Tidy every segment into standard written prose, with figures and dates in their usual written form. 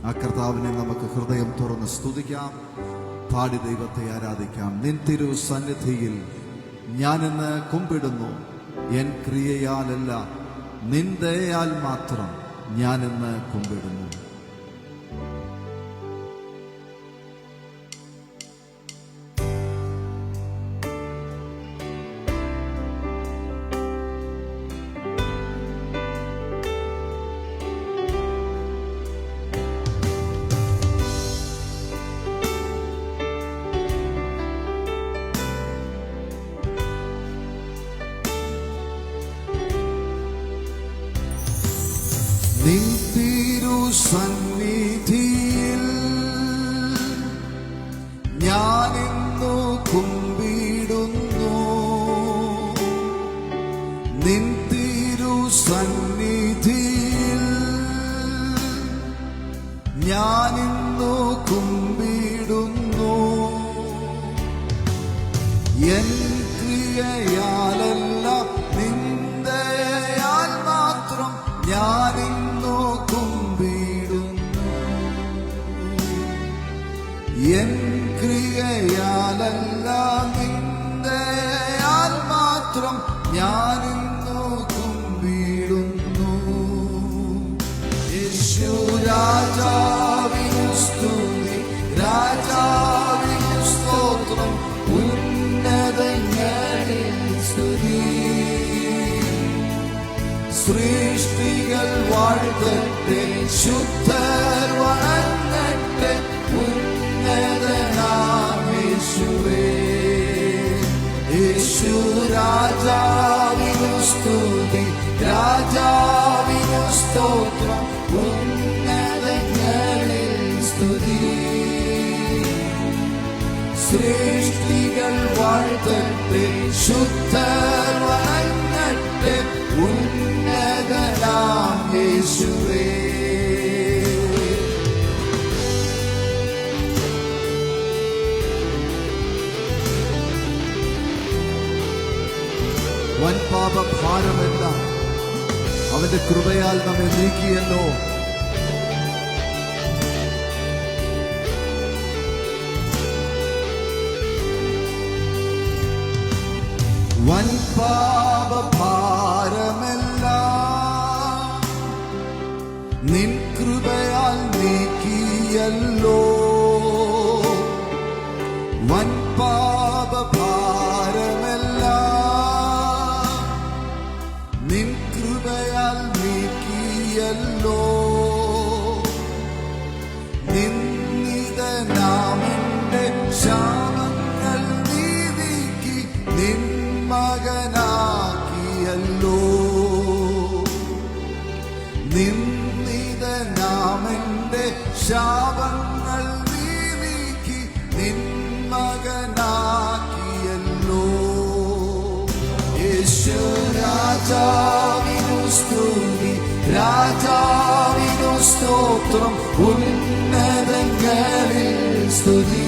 ആ കർത്താവിനെ നമുക്ക് ഹൃദയം തുറന്ന് സ്തുതിക്കാം, പാടി ദൈവത്തെ ആരാധിക്കാം. നിൻ തിരു സന്നിധിയിൽ ഞാനിന്ന് കുമ്പിടുന്നു, എൻ ക്രിയയാലല്ല നിൻ ദയയാൽ മാത്രം ഞാനിന്ന് കുമ്പിടുന്നു. നിൻ തിരു സന്നിധിയിൽ ഞാനിന്നു കുമ്പിടുന്നു, നിൻ തിരു സന്നിധിയിൽ ഞാനിന്നു കുമ്പിടുന്നു. എൻ ക്രിയയാലല്ല നിൻ ദയയാൽ മാത്രം ഞാനിന്നു കുമ്പിടുന്നു. എൻ ക്രിയയാലല്ല നിൻ ദയയാൽ മാത്രം ഞാനിന്നു കുമ്പിടുന്നു. യേശു രാജാവിനു സ്തുതി, രാജാവിനു സ്തോത്രം, ഉന്നതങ്ങളിൽ സ്തുതി. സൃഷ്ടികൾ വാഴ്ത്തട്ടെ, ശുദ്ധർ വണങ്ങട്ടെ, ഉന്നതനാം യേശുവേ. യേശു രാജാവിനു സ്തുതി, രാജാവിനു സ്തോത്രം, ഉന്നതങ്ങളിൽ സ്തുതി. സൃഷ്ടികൾ വാഴ്ത്തട്ടെ, ശുദ്ധർ വണങ്ങട്ടെ, ഉന്നതനാം യേശുവേ. വൻ പാപഭാരമെല്ലാം അവന്റെ കൃപയാൽ നമ്മെ നീക്കിയല്ലോ. വൻ പാപഭാരമെല്ലാം നിൻ കൃപയാൽ നീക്കിയല്ലോ. വൻ പാപഭാരമെല്ലാം നിൻ കൃപയാൽ നീക്കിയല്ലോ. നിന്ദിതനാമന്റെ ശാപങ്ങൾ നീ നീക്കി നിൻ മകനാക്കിയല്ലോ. നിന്ദിതനാമന്റെ ശാപങ്ങൾ നീ നീക്കി നിൻ മകനാക്കിയല്ലോ. യേശു രാജാവിനു സ്തുതി, രാജാവിനു സ്തോത്രം, ഉന്നതങ്ങളിൽ സ്തുതി.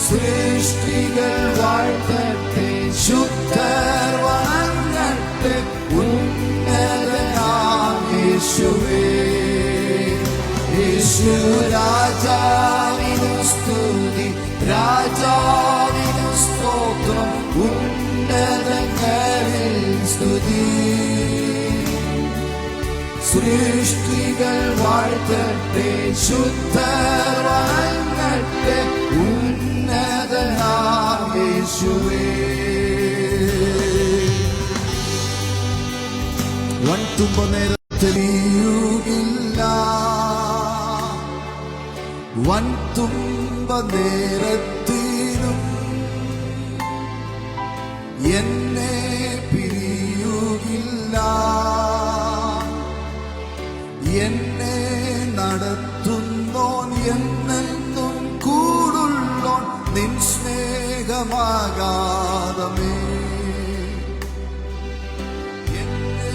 സൃഷ്ടികൾ വാഴ്ത്തട്ടെ, ശുദ്ധർ വണങ്ങട്ടെ, ഉന്നതനാം യേശുവേ. യേശു രാജാവിനു സ്തുതി, രാജാവിനു സ്തോത്രം, ഉന്നതങ്ങളിൽ സ്തുതി. സൃഷ്ടികൾ വാഴ്ത്തട്ടെ, ശുദ്ധർ വണങ്ങട്ടെ, ഉന്നതനാം യേശുവേ. വൻതുമ്പ നേരത്തെരിയുകില്ല, വൻതുമ്പ നേരത്തിലും എന്നെ പിരിയുകില്ല. എന്നെ നടത്തുന്നോൻ എന്നെന്നും കൂടുള്ളോൻ, നിൻ സ്നേഹമാകാതമേ. എന്നെ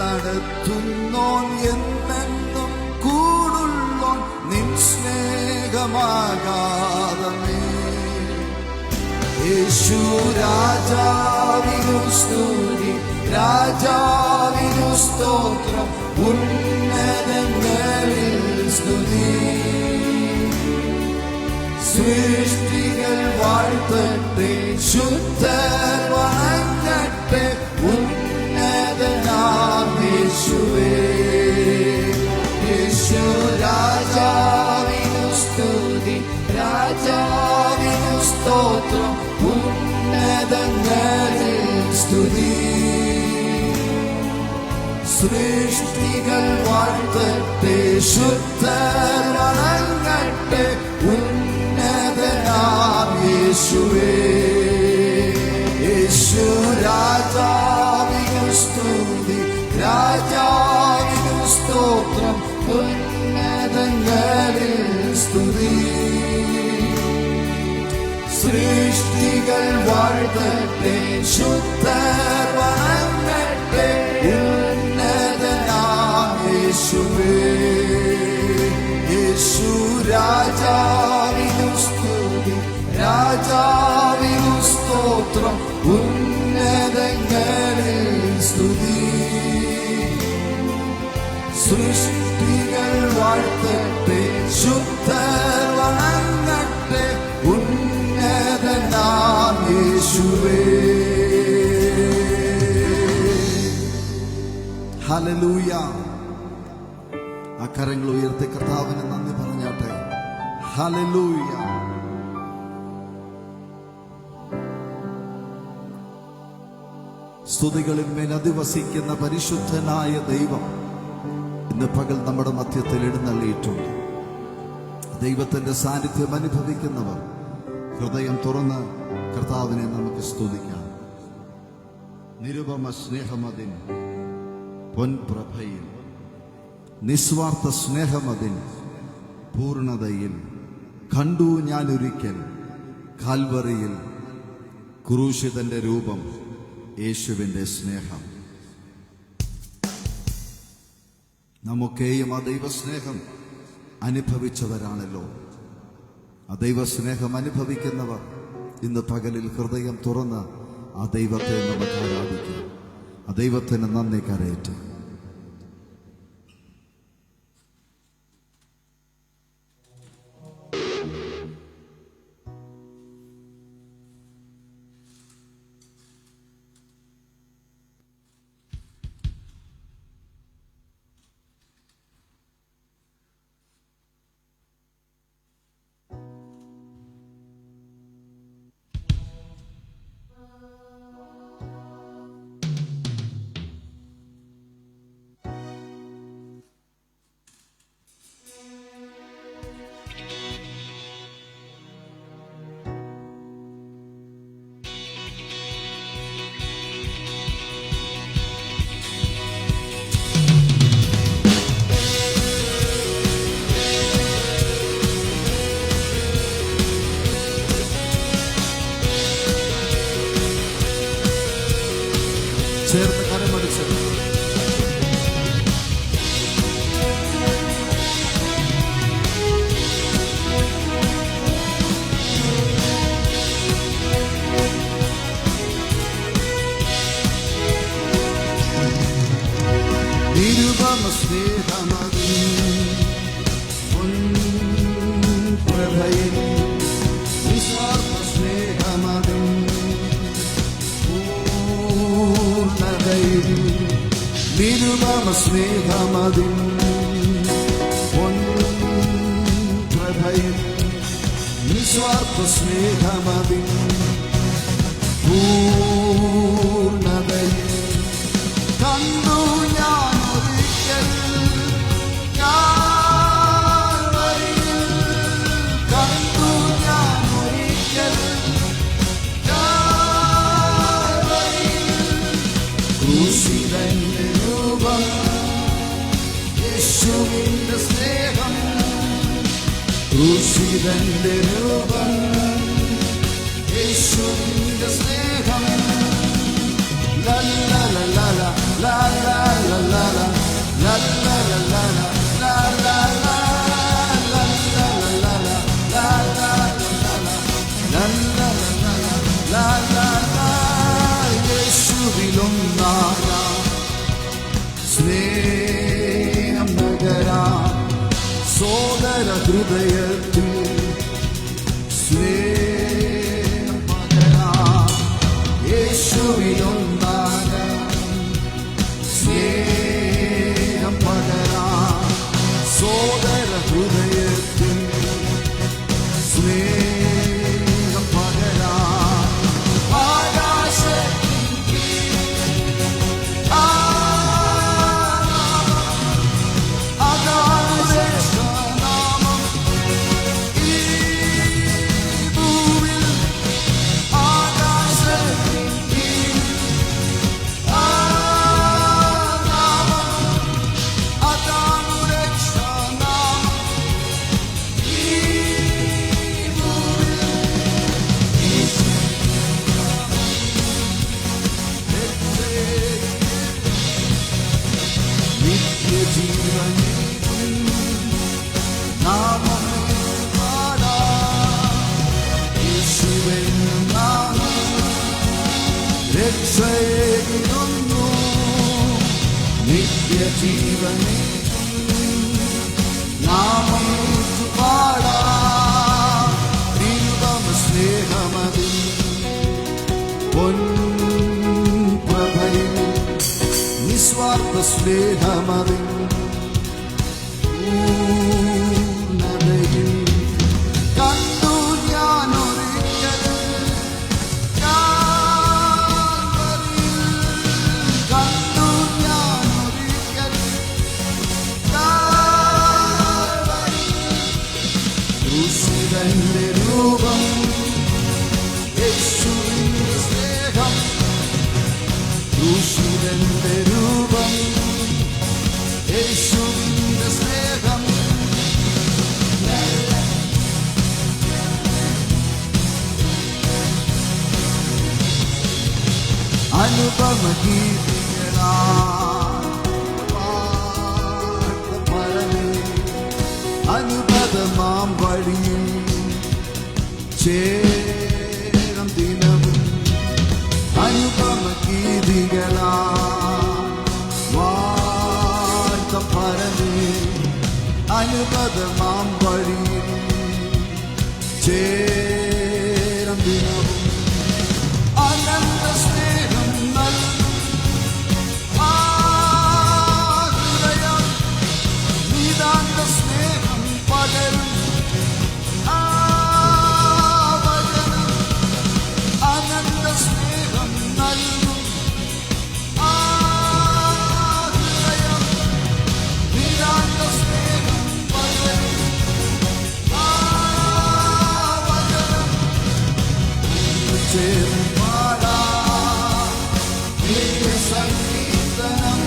നടത്തുന്നോൻ എന്നെന്നും കൂടുള്ളോൻ, നിൻ സ്നേഹമാകാതമേ. യേശു രാജാവിനു സ്തുതി, രാജാവിനു സ്തോത്രം, ഉന്നതങ്ങളിൽ സൃഷ്ടികൾ വാഴ്ത്തട്ടെ, ശുദ്ധർ വണങ്ങട്ടെ, ഉന്നതനാം യേശുവേ. യേശു രാജാവിനു സ്തുതി, രാജാവിനു സ്തോത്രം, ഉന്നതങ്ങളിൽ സ്തുതി. സൃഷ്ടികൾ വാഴ്ത്തട്ടെ, ശുദ്ധർ വണങ്ങട്ടെ, ഉന്നതനാം യേശുവേ. യേശു രാജാവിനു സ്തുതി, രാജാവിനു സ്തോത്രം, ഉന്നതങ്ങളിൽ സ്തുതി. സൃഷ്ടികൾ വാഴ്ത്തട്ടെ, ശുദ്ധർ വണങ്ങട്ടെ, ഉന്നതനാം യേശുവേ. യേശു രാജാവിനു സ്തുതി, രാജാവിനു സ്തോത്രം, ഉന്നതങ്ങളിൽ സ്തുതി. സൃഷ്ടികൾ വാഴ്ത്തട്ടെ, ശുദ്ധർ വണങ്ങട്ടെ, ഉന്നതനാം യേശുവേ. ഹല്ലേലൂയ. ആ കരങ്ങൾ ഉയർത്തി കർത്താവിന് നന്ദി പറഞ്ഞാട്ടെ. ഹല്ലേലൂയ. സ്തുതികളിന്മേൽ അധിവസിക്കുന്ന പരിശുദ്ധനായ ദൈവം ഇന്ന് പകൽ നമ്മുടെ മധ്യത്തിൽ എഴുന്നള്ളിയിട്ടുണ്ട്. ദൈവത്തിന്റെ സാന്നിധ്യം അനുഭവിക്കുന്നവർ ഹൃദയം തുറന്ന് കർത്താവിനെ നമുക്ക് സ്തുതിക്കാം. നിരുപമ സ്നേഹമതിൻ പൊൻപ്രഭയിൽ, നിസ്വാർത്ഥ സ്നേഹമതിൻ പൂർണ്ണതയിൽ, കണ്ടു ഞാനൊരിക്കൽ കാൽവറിയിൽ ക്രൂശിതന്റെ രൂപം, യേശുവിന്റെ സ്നേഹം. നമുക്കേയും ആ ദൈവസ്നേഹം അനുഭവിച്ചവരാണല്ലോ. ആ ദൈവസ്നേഹം അനുഭവിക്കുന്നവർ ഇന്ന് പകലിൽ ഹൃദയം തുറന്ന് ആ ദൈവത്തെ നമുക്ക് ആരാധിക്കാം. ആ ദൈവത്തിന് നന്ദി കരയറ്റും. ചേർന്ന് കരമടിച്ച് നിരുപമ സ്നേഹമതിൻ പൊൻപ്രഭയിൽ, നിസ്വാർത്ഥ സ്നേഹമതിൻ പൂർണ്ണതയിൽ, നിരുപമ സ്നേഹമതിൻ പൊൻപ്രഭയിൽ, നിസ്വാർത്ഥ സ്നേഹമതിൻ പൂർണ്ണതയിൽ, കണ്ടു ഞാനൊരിക്കൽ കാൽവരിയിൽ, കണ്ടു ഞാനൊരിക്കൽ കാൽവരിയിൽ ക്രൂശിതന്റെ രൂപം, യേശുവിന്റെ സ്നേഹം, ക്രൂശിതന്റെ രൂപം, യേശുവിന്റെ സ്നേഹം. La la la la la la la la la la la la la la la la la യേശുവിലൊന്നായ സ്നേഹം നഗരാ സോദര ഹൃദയത്തിൽ ജീവനേകും നാമമേ പാടാം. യേശുവെന്ന നാമം രക്ഷയേകുന്നു, നിത്യജീവനേകും നാമം പാടാം. ദൈവം സ്നേഹമതിൽ പൊൻപ്രഭയിൽ നിസ്വാർത്ഥ സ്നേഹമതിൽ പൂർണ്ണതയിൽ കണ്ടു ഞാനൊരിക്കൽ കാൽവരിയിൽ, കണ്ടു ഞാനൊരിക്കൽ കാൽവരിയിൽ. ക്രൂശിതന്റെ രൂപം യേശുവിന്റെ സ്നേഹം, ക്രൂശിതന്റെ രൂപം യേശുവിന്റെ സ്നേഹം. അനുപമഗീതികളാ അനുപദമാം വഴിയിൽ ചേരം ദിനവും അനുപമഗീതികളാ വാഴ്ത്തപ്പരമേ അനുപദമാം വഴിയിൽ ചേരം ദിനവും അനന്ത സ്നേഹം നൽകും ആ ഹൃദയം, നിതാന്ത സ്നേഹം പകരും ആ വചനം. അനന്ത സ്നേഹം നൽകും ആ ഹൃദയം, നിതാന്ത സ്നേഹം പകരും ആ വചനം. ചേർന്ന് പാടാം സങ്കീർത്തനം,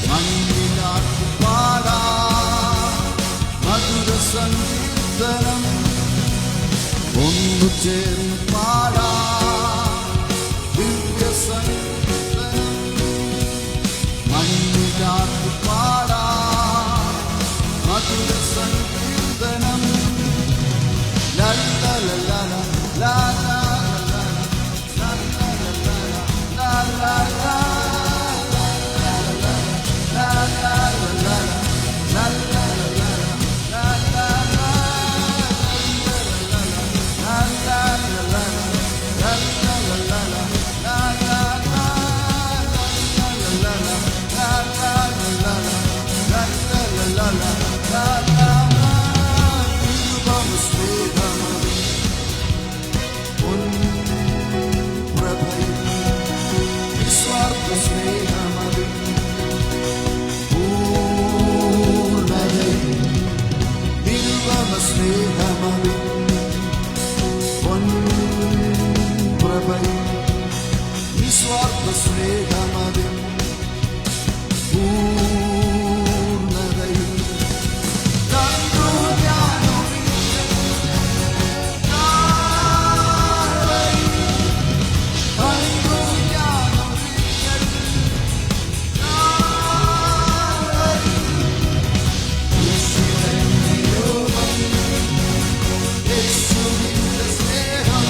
മണ്ണിലാക്കി പാടാം മധുര സങ്കീർത്തനം. ഒന്നു ചേർന്ന് പാടാം ദിവ്യ സങ്കീർത്തനം, മണ്ണിലാക്കി പാടാം മധുര സങ്കീർത്തനം. ലല്ലലലല ലാലാ നിസ്വാർത്ഥ സ്നേഹമതിൽ പൂർണ്ണതയിൽ കണ്ടു ഞാനൊരിക്കൽ കാൽവരിയിൽ, കണ്ടു ഞാനൊരിക്കൽ കാൽവരിയിൽ. ക്രൂശിതന്റെ രൂപം യേശുവിന്റെ സ്നേഹം,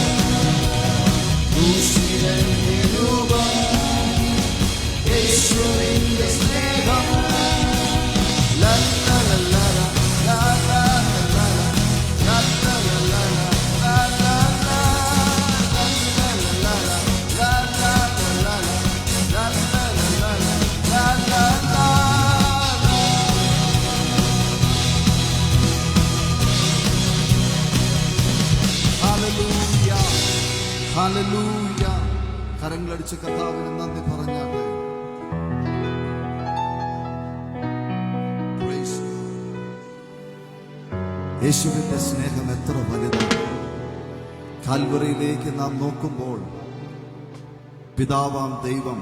ക്രൂശിതന്റെ രൂപം യേശുവിന്റെ സ്നേഹം. ലല്ലലലല ലാലാലല ലല്ലലലല ലാലാല ലല്ലലലല ലാലാലല ലല്ലലലല ലാലാല. ഹല്ലേലൂയ, ഹല്ലേലൂയ. കരങ്ങളടിച്ച് കർത്താവിന് നന്ദി പറഞ്ഞാട്ടെ. യേശുവിന്റെ സ്നേഹം എത്ര വലുതാണ്. കാൽവറിയിലേക്ക് നാം നോക്കുമ്പോൾ പിതാവാം ദൈവം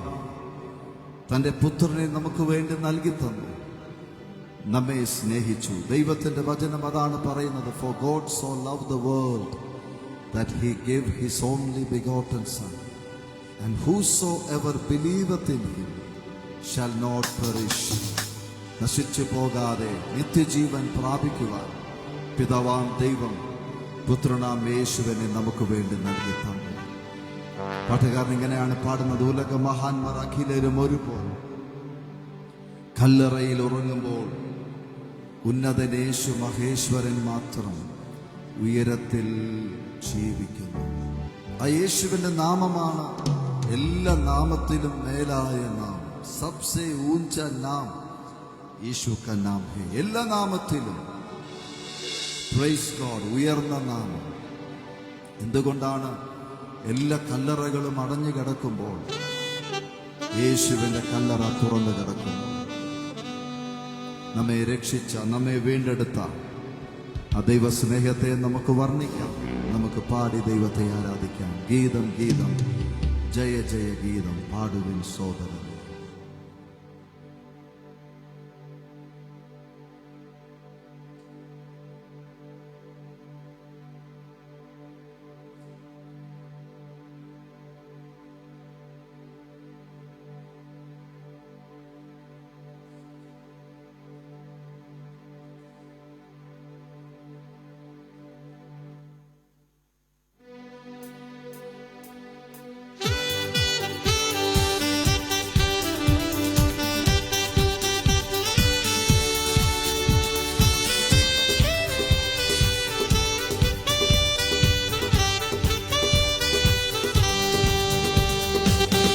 തന്റെ പുത്രനെ നമുക്ക് വേണ്ടി നൽകി തന്നു, നമ്മെ സ്നേഹിച്ചു. ദൈവത്തിന്റെ വചനം അതാണ് പറയുന്നത്. For God so loved the world that he gave his only begotten son, and whosoever believeth in him shall not perish നശിച്ചു പോകാതെ നിത്യജീവൻ പ്രാപിക്കുവാൻ പിതാവാം ദൈവം പുത്രനാം യേശുവിനെ നമുക്ക് വേണ്ടി നൽകി തന്നു. പാട്ടുകാരൻ ഇങ്ങനെയാണ് പാടുന്നത്: ഉലക മഹാന്മാർ അഖിലരും ഒരുപോലെ കല്ലറയിൽ ഉറങ്ങുമ്പോൾ ഉന്നതനേശു മഹേശ്വരൻ മാത്രം ഉയരത്തിൽ ജീവിക്കുന്നു. ആ യേശുവിന്റെ നാമമാണ് എല്ലാ നാമത്തിലും മേലായ നാമം. സബ്സെ ഊഞ്ച നാം യേശു കാ നാം ഹേ. എല്ലാ നാമത്തിലും പ്രൈസ് ഗോഡ്, ഉയർന്ന നാമം. എന്തുകൊണ്ടാണ്? എല്ലാ കല്ലറകളും അടഞ്ഞു കിടക്കുമ്പോൾ യേശുവിന്റെ കല്ലറ തുറന്നു കിടക്കുന്നു. നമ്മെ രക്ഷിച്ച, നമ്മെ വീണ്ടെടുത്ത ആ ദൈവ സ്നേഹത്തെ നമുക്ക് വർണ്ണിക്കാം, നമുക്ക് പാടി ദൈവത്തെ ആരാധിക്കാം. ഗീതം ഗീതം ജയ ജയ ഗീതം പാടുവിൻ സോദരൻ.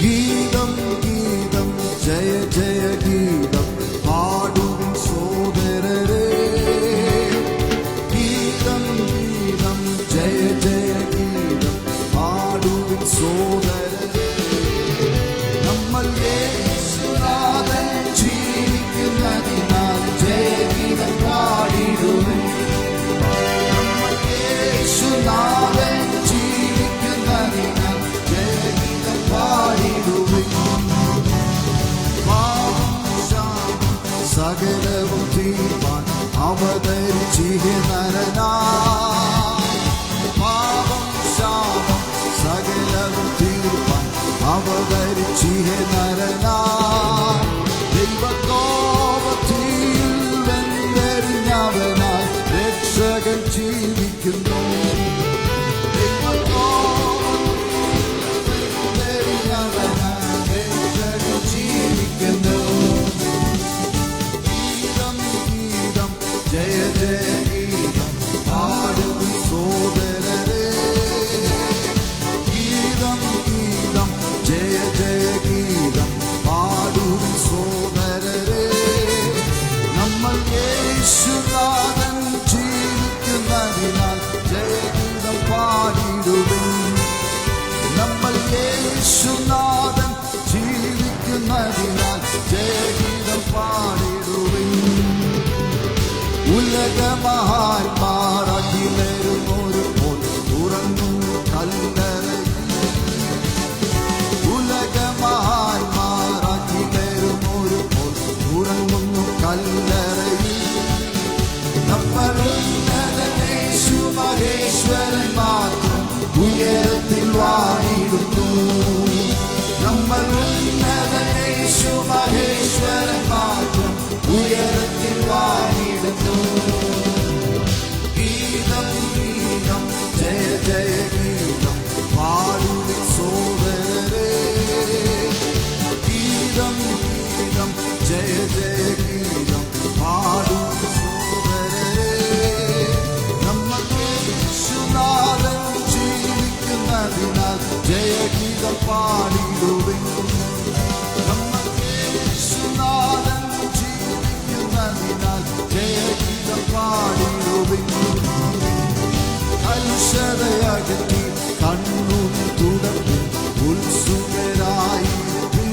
ഗീതം ഗീതം ജയ ജയ ഗീതം പാടുവിൻ സോദരരേ. ഗീതം ഗീതം ജയ ജയ ഗീതം പാടുവിൻ സോദരരേ. നമ്മൾ യേശുനാഥൻ ജീവിക്കുന്നതിനാൽ ജയഗീതം പാടിടുവിൻ. നമ്മൾ യേശുനാഥൻ ജീവിക്കുന്നതിനാൽ ജയഗീതം പാടിടുവിൻ. സകലവും തീർപ്പാൻ അവതരിച്ചിഹേ നരനായി. പാപം ശാപം സകലവും തീർപ്പാൻ അവതരിച്ചിഹേ നരനായി. ദൈവകോപത്തിൽ വെന്തെറിഞ്ഞവനായി രക്ഷകൻ ജീവിക്കുന്നു. ജയ ജയ ഗീതം പാടുവിൻ സോദരരേ. ഗീതം ഗീതം ജയ ജയ ഗീതം പാടുവിൻ സോദരരേ. നമ്മൾ യേശുനാഥൻ ജീവിക്കുന്നതിനാൽ ജയഗീതം പാടിടുവിൻ. നമ്മൾ യേശുനാഥൻ ജീവിക്കുന്നതിനാൽ ജയഗീതം പാടിടുവിൻ. ഉലകമഹാന്മാർ അഖിലരും ഒരുപോൽ ഉറങ്ങുന്നു കല്ലറയിൽ. ഉലകമഹാന്മാർ അഖിലരും ഒരുപോൽ ഉറങ്ങുന്നു കല്ലറയിൽ. നമ്മൾ ഉന്നതനേശു മഹേശ്വരൻ മാത്രം ഉയരത്തിൽ വാണിടുന്നു. നമ്മൾ ഉന്നതനേശു മഹേശ്വരൻ മാത്രം ഉയരത്തിൽ വാണിടുന്നു. ഗീതം ഗീതം ജയ ജയ ഗീതം പാടുവിൻ സോദരരേ. ഗീതം ഗീതം ജയ ജയ ഗീതം പാടുവിൻ സോദരരേ. നമ്മൾ യേശുനാഥൻ ജീവിക്കുന്നതിനാൽ ജയഗീതം പാടിടുവിൻ. നമ്മൾ യേശുനാഥൻ ജീവിക്കുന്നതിനാൽ ജയഗീതം പാടിടുവിൻ. കലുഷതയകറ്റി കണ്ണുനീർ തുടർന്ന് ഉത്സുകരായിരിക്കും.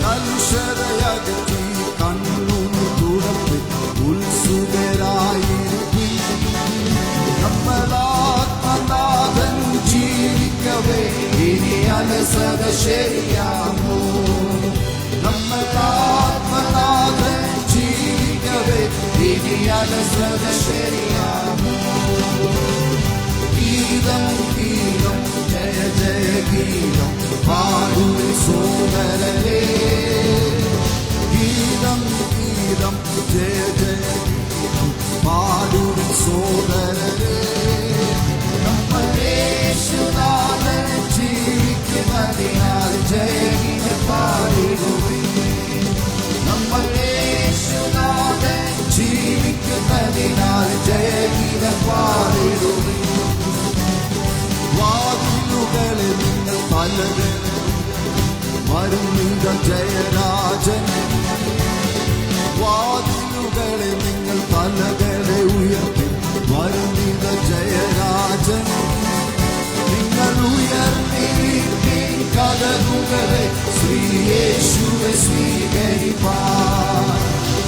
കലുഷതയകറ്റി കണ്ണുനീർ തുടർന്ന് ഉത്സുകരായിരിക്കും. നമ്മളാത്മനാഥൻ ജീവിക്കവേ ഇനി അലസത ശരിയാമോ? നമ്മളാത്മനാഥൻ ജീവിക്കവേ ഇനി അലസത ശരിയാമോ? ഗീതം ഗീതം ജയ ജയ ഗീതം പാടുവിൻ സോദരരേ. ഗീതം ഗീതം ജയ ജയ ഗീതം പാടുവിൻ സോദരരേ. നമ്മൾ യേശുനാഥൻ ജീവിക്കുന്നതിനാൽ ജയഗീതം പാടിടുവിൻ. നമ്മൾ യേശുനാഥൻ ജീവിക്കുന്നതിനാൽ ജയഗീതം പാടിടുവിൻ. വാതിലുകളെ നിങ്ങൾ പലരും വരുന്നിത ജയരാജൻ. വാതിലുകളെ നിങ്ങൾ തലകളെ ഉയർത്തി വരുന്നിത ജയരാജൻ. നിങ്ങൾ ഉയർന്നിരിപ്പിൻ കതകുകളെ ശ്രീയേശുവെ സ്വീകരിപ്പാൻ.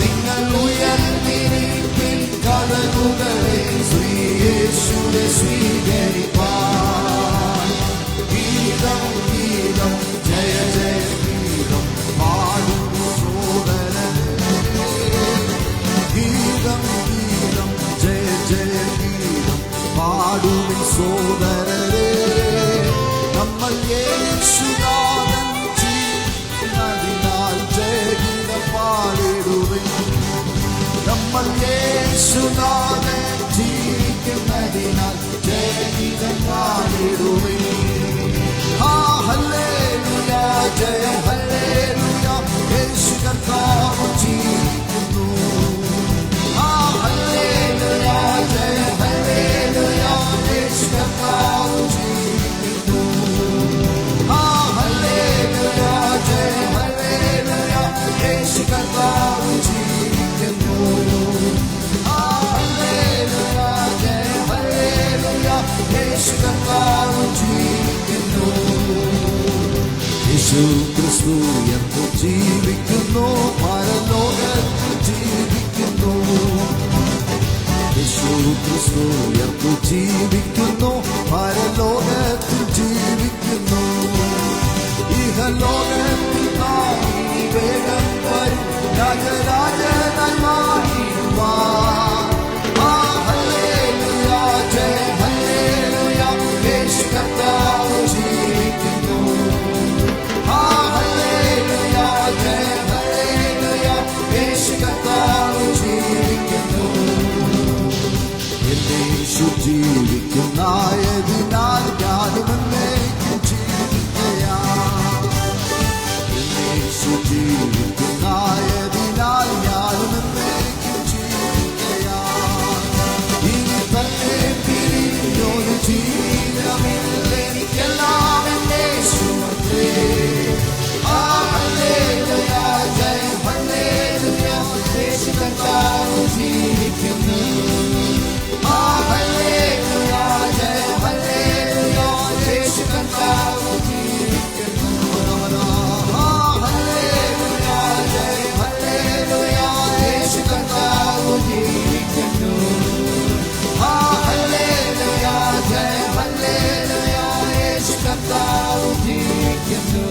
നിങ്ങൾ ഉയർന്നിരിപ്പിൻ കതകുകളെ ശ്രീയേശുവെ സ്വീകരിപ്പാൻ. ഗീതം ഗീതം ജയ ജയ ഗീതം പാടും സോദരരേ. ഗീതം ഗീതം ജയ ജയ ഗീതം പാടുവിൻ സോദരരേ. നമ്മൾ യേശുനാഥൻ ജീവിക്കുന്നതിനാൽ ജയഗീതം പാടിടുവിൻ. നമ്മൾ യേശുനാഥൻ ജീവിക്കുന്നതിനാൽ ജയഗീതം പാടിടുവിൻ. ഹല്ലേലൂയ ജയ ഹല്ലേലൂയ യേശു കർത്താവ് ജീവിക്കുന്നു. ഹല്ലേലൂയ ജയ ഹല്ലേലൂയ യേശു കർത്താവ് ജീവിക്കുന്നു. ഹല്ലേലൂയ ജയ ഹല്ലേലൂയ യേശു കർത്താവ് ജീവിക്കുന്നു. ഹല്ലേലൂയ ജയ ഹല്ലേലൂയ യേശു കർത്താവ് ജീവിക്കുന്നു. യേശു ക്രിസ്തു ഉയർന്നു ജീവിക്കുന്നു. പരലോകത്തിൽ ജീവിക്കുന്നു. യേശു ക്രിസ്തു ഉയർന്നു ജീവിക്കുന്നു. പരലോകത്തിൽ ജീവിക്കുന്നു. ഇഹലോകത്തിൽ നാം ഇനി വേഗം വരും രാജരാജനായി മാറുവാൻ. ഹല്ലേലൂയ ജയ ഹല്ലേലൂയ യേശു കർത്താവ് ജീവിക്കുന്നു. ഹല്ലേലൂയ ജയ ഹല്ലേലൂയ യേശു കർത്താവ് ജീവിക്കുന്നു. യേശു ജീവിക്കുന്നായതിനാൽ ഞാനും എന്നേക്കും ജീവിക്കുകയാം. യേശു ജീവിക്കുന്നായതിനാൽ ഞാനും എന്നേക്കും ജീവിക്കുകയാം. ഇനി തന്നെ പിരിഞ്ഞൊരു ജീവിതമില്ല എനിക്കെല്ലാം എൻ്റെ യേശുവേ. ഹല്ലേലൂയ ജയ ഹല്ലേലൂയ യേശു കർത്താവ് ജീവിക്കുന്നു. ഹല്ലേലൂയ ജയ ഹല്ലേലൂയ യേശു കർത്താവ് ജീവിക്കുന്നു. ഹല്ലേലൂയ ജയ ഹല്ലേലൂയ യേശു കർത്താവ് ജീവിക്കുന്നു. ഹല്ലേലൂയ ജയ ഹല്ലേലൂയ യേശു കർത്താവ് ജീവിക്കുന്നു.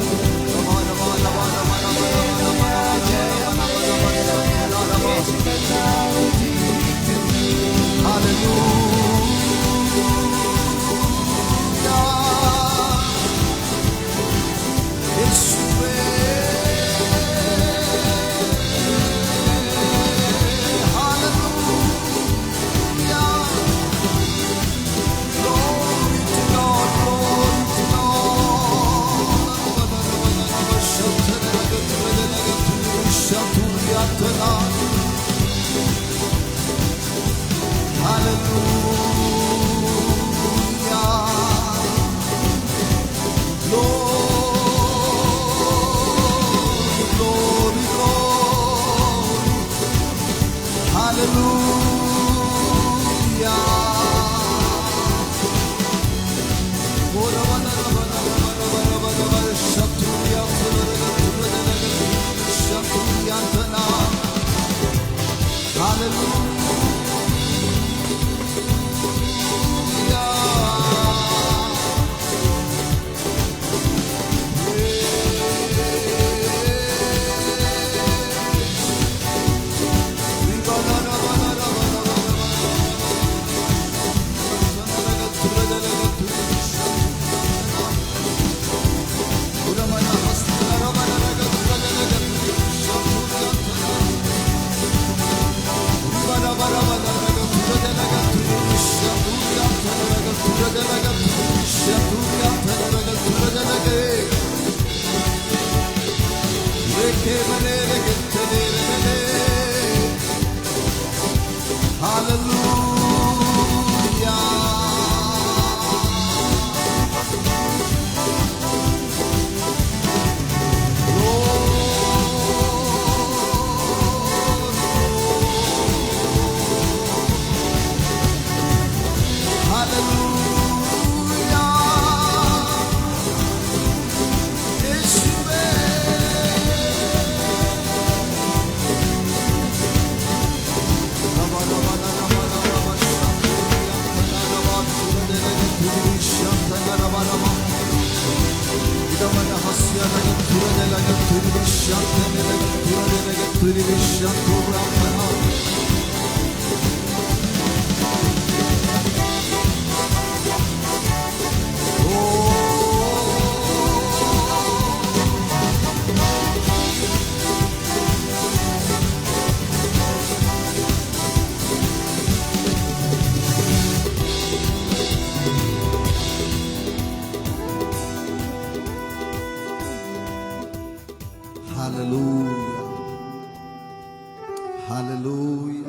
Hallelujah,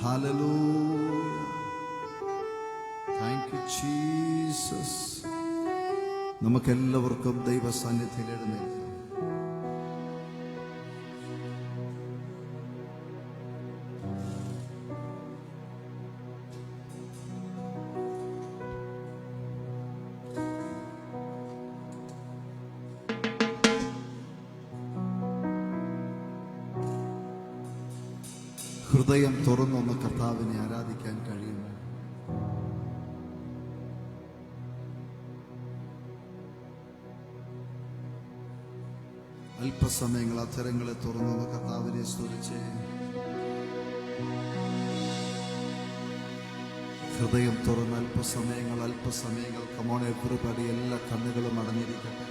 hallelujah. Thank you Jesus. നമുക്കെല്ലാവർക്കും ദൈവസാന്നിധ്യത്തിൽ എഴുന്നേൽക്കാം. ഹൃദയം തുറന്നൊന്ന് കർത്താവിനെ ആരാധിക്കാൻ കഴിയുന്നു. അല്പസമയങ്ങൾ അത്തരങ്ങളെ തുറന്നൊന്ന് കർത്താവിനെ സ്തുതിച്ച് ഹൃദയം തുറന്ന് അല്പസമയങ്ങൾ കമോൺ എവരിബഡി, എല്ലാ കണ്ണുകളും അടഞ്ഞിരിക്കട്ടെ.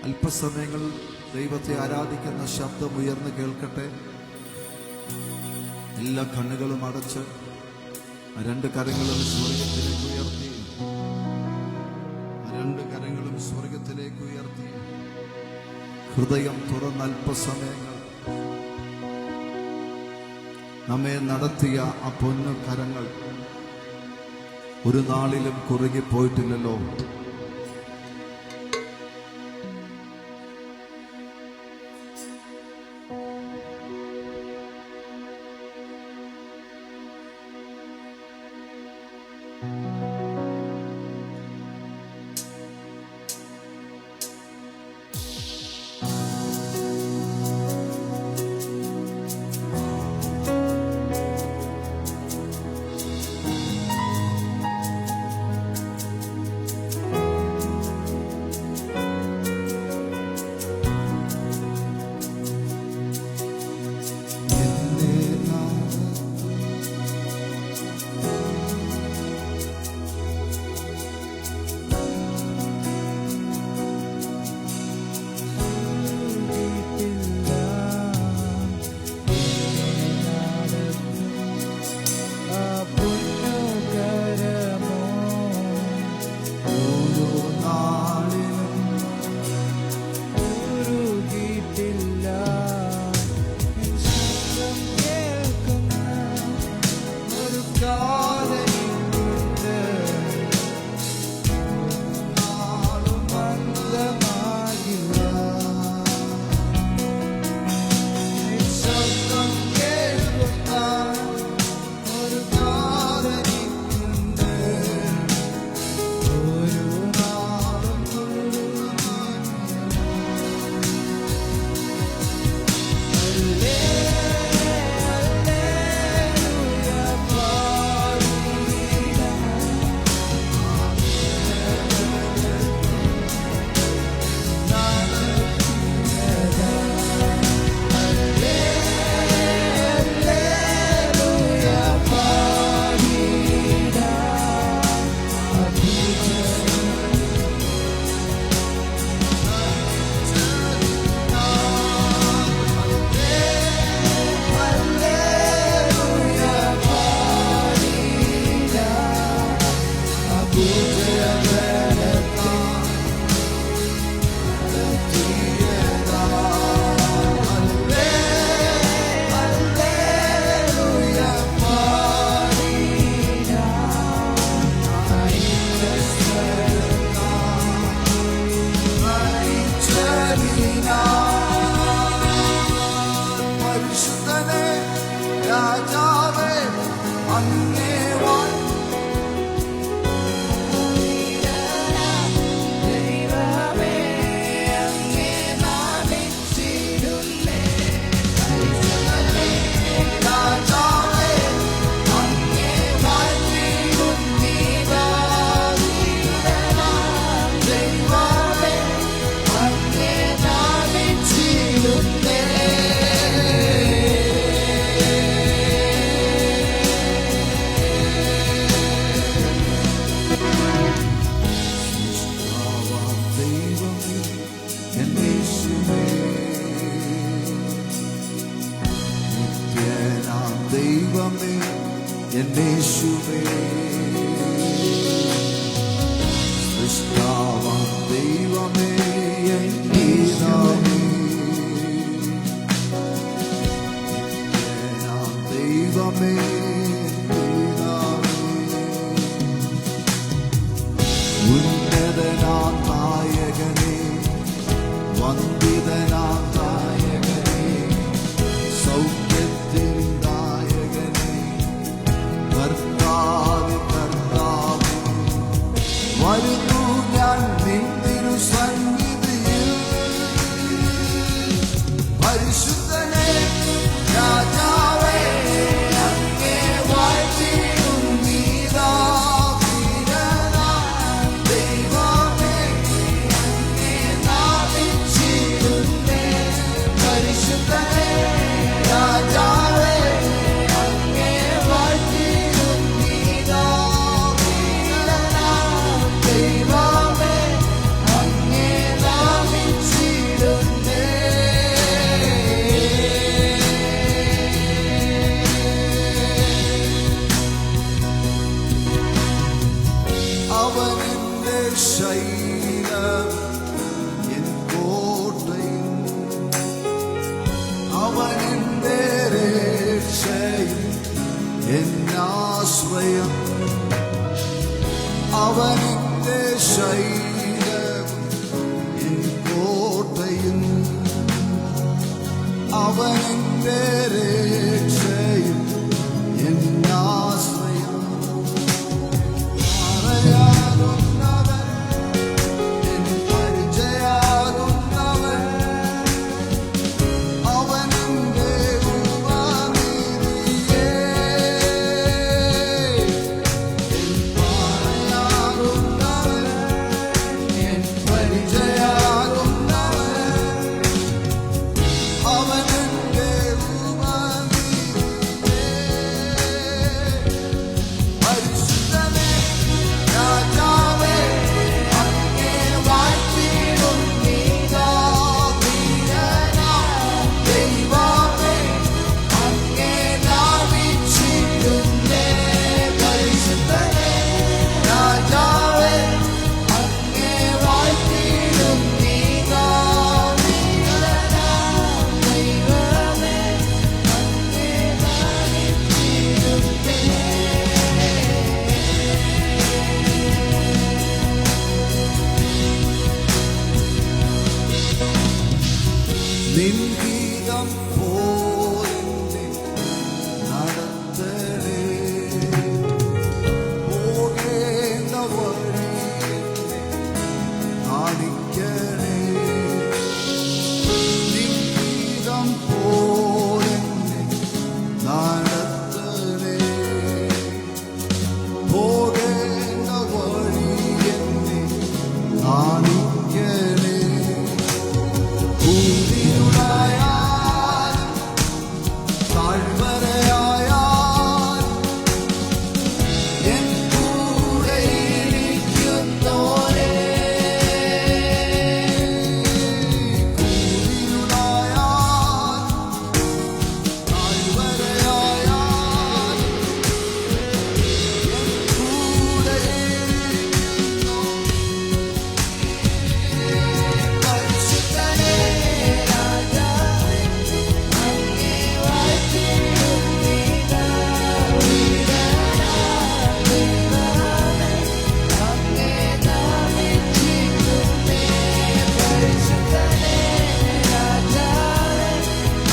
അല്പസമയങ്ങൾ ദൈവത്തെ ആരാധിക്കുന്ന ശബ്ദം ഉയർന്നു കേൾക്കട്ടെ. എല്ലാ കണ്ണുകളും അടച്ച് രണ്ട് കരങ്ങളും സ്വർഗത്തിലേക്ക് ഉയർത്തി, രണ്ട് കരങ്ങളും സ്വർഗത്തിലേക്ക് ഉയർത്തി ഹൃദയം തുറന്ന അല്പസമയങ്ങൾ നമ്മെ നടത്തിയ ആ പൊന്നു കരങ്ങൾ ഒരു നാളിലും കുറുകിപ്പോയിട്ടില്ലല്ലോ. ദൈവമേ എന്നേശുവേ, സൃഷ്ടാവാം ദൈവമേ അവനെന്റെ ശൈലവും എൻ കോട്ടയും, അവനെന്റെ രക്ഷയും എൻ ആശ്രയം. പറയാകുന്നവൻ, എൻ പരിചയാകുന്നവൻ, അവനെന്റെ ഉപനിധിയേ. എൻ പറയാകുന്നവൻ, എൻ പരിചയാകുന്നവൻ, അവനെന്റെ ഉപനിധിയേ. പരിശുദ്ധനേ, രാജാവേ, അങ്ങേ വാഴ്ത്തിടും നീതാ. വീരനാം ദൈവമേ, അങ്ങേ നാമിച്ചിടുന്നേ. പരിശുദ്ധനേ, രാജാവേ, അങ്ങേ വാഴ്ത്തിടും നീതാ. വീരനാം ദൈവമേ, അങ്ങേ നാമിച്ചിടുന്നേ. നിൻ ഗീതം പോലെന്നെ നടത്തണേ. പോകേണ്ട വഴി എന്നെ കാണിക്കണേ. നിൻ ഗീതം പോലെന്നെ നടത്തണേ. പോകേണ്ട വഴി എന്നെ കാണിക്കണേ. ഭൂമിയുടായാലും താഴ്വരയായാലും എൻ കൂടെ ഇരിക്കുന്നോരേ. ഭൂമിയുടായാലും താഴ്വരയായാലും എൻ കൂടെ ഇരിക്കുന്നോരേ. പരിശുദ്ധനേ, രാജാവേ, അങ്ങേ വാഴ്ത്തിടും നീതാ. വീരനാം ദൈവമേ, അങ്ങേ നാമിച്ചിടുന്നേ. പരിശുദ്ധനേ, രാജാവേ,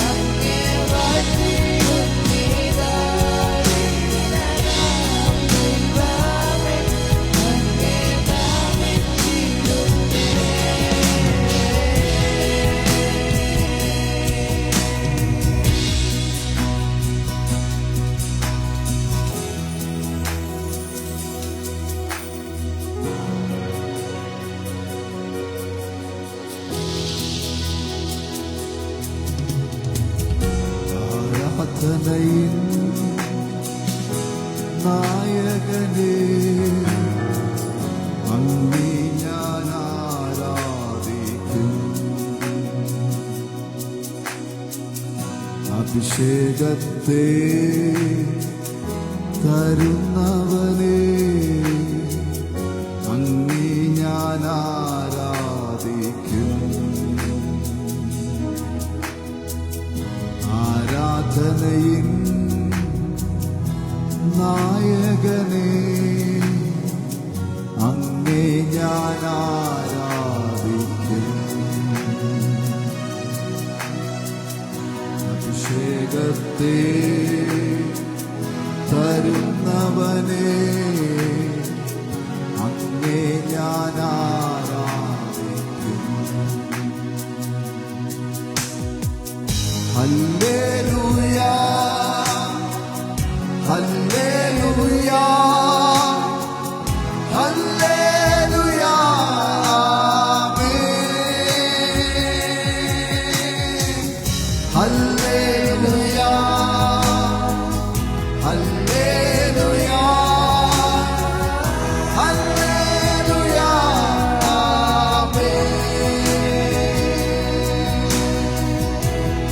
അങ്ങേ വാഴ്ത്തിടും നീതാ. വീരനാം ദൈവമേ, അങ്ങേ നാമിച്ചിടുന്നേ. ആരാധനയിൻ നായകനേ, അങ്ങേ ഞാൻ ആരാധിക്കും. അഭിഷേകത്തെ തരുന്നവനേ, അങ്ങേ ഞാൻ ആരാധിക്കും. ആരാധനയിൻ നായകനേ, അങ്ങേ ഞാൻ ആരാധിക്കും. അഭിഷേകത്തെ തരുന്നവനേ, അങ്ങേ ഞാൻ ആരാധിക്കും. ഹല്ലേലൂയ, ഹല്ലേലൂയ, ഹല്ലേലൂയ, ആമേൻ. ഹല്ലേലൂയ, ഹല്ലേലൂയ, ഹല്ലേലൂയ, ആമേൻ.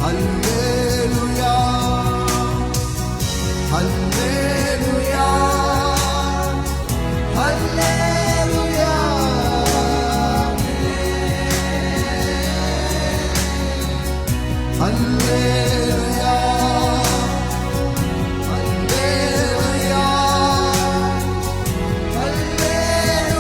ഹല്ലേലൂയ, ഹല്ലേലൂയ, ഹല്ലേലൂയ, ഹല്ലേലൂയ, ഹല്ലേലൂയ, ഹല്ലേലൂയ.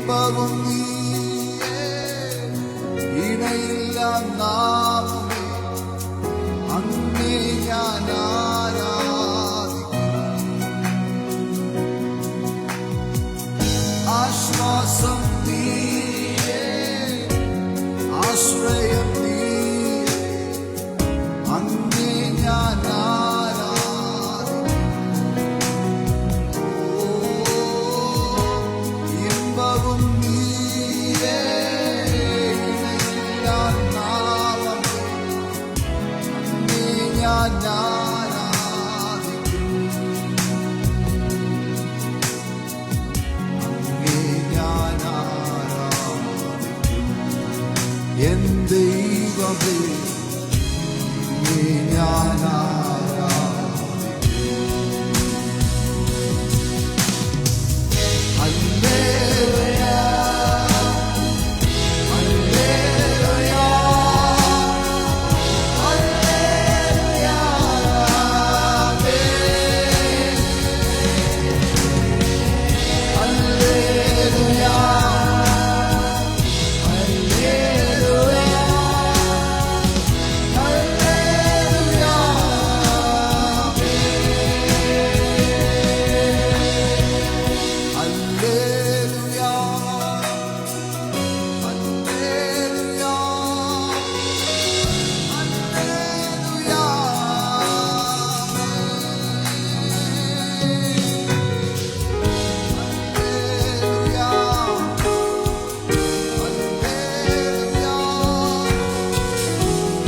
ഇമ്പവും നീയേ, ഇണയില്ല നാമമേ, അങ്ങേ ഞാൻ ആശ്വാസം നീയേ, ആശ്രയം നീയേ, അങ്ങേ ഞാൻ ഇമ്പവും നീയേ, ഇണയില്ല നാമമേ, അങ്ങേ ഞാൻ എൻ ദൈവമേ, ഞാൻ ഹല്ലേലൂയ, ഹല്ലേലൂയ, ഹല്ലേലൂയ,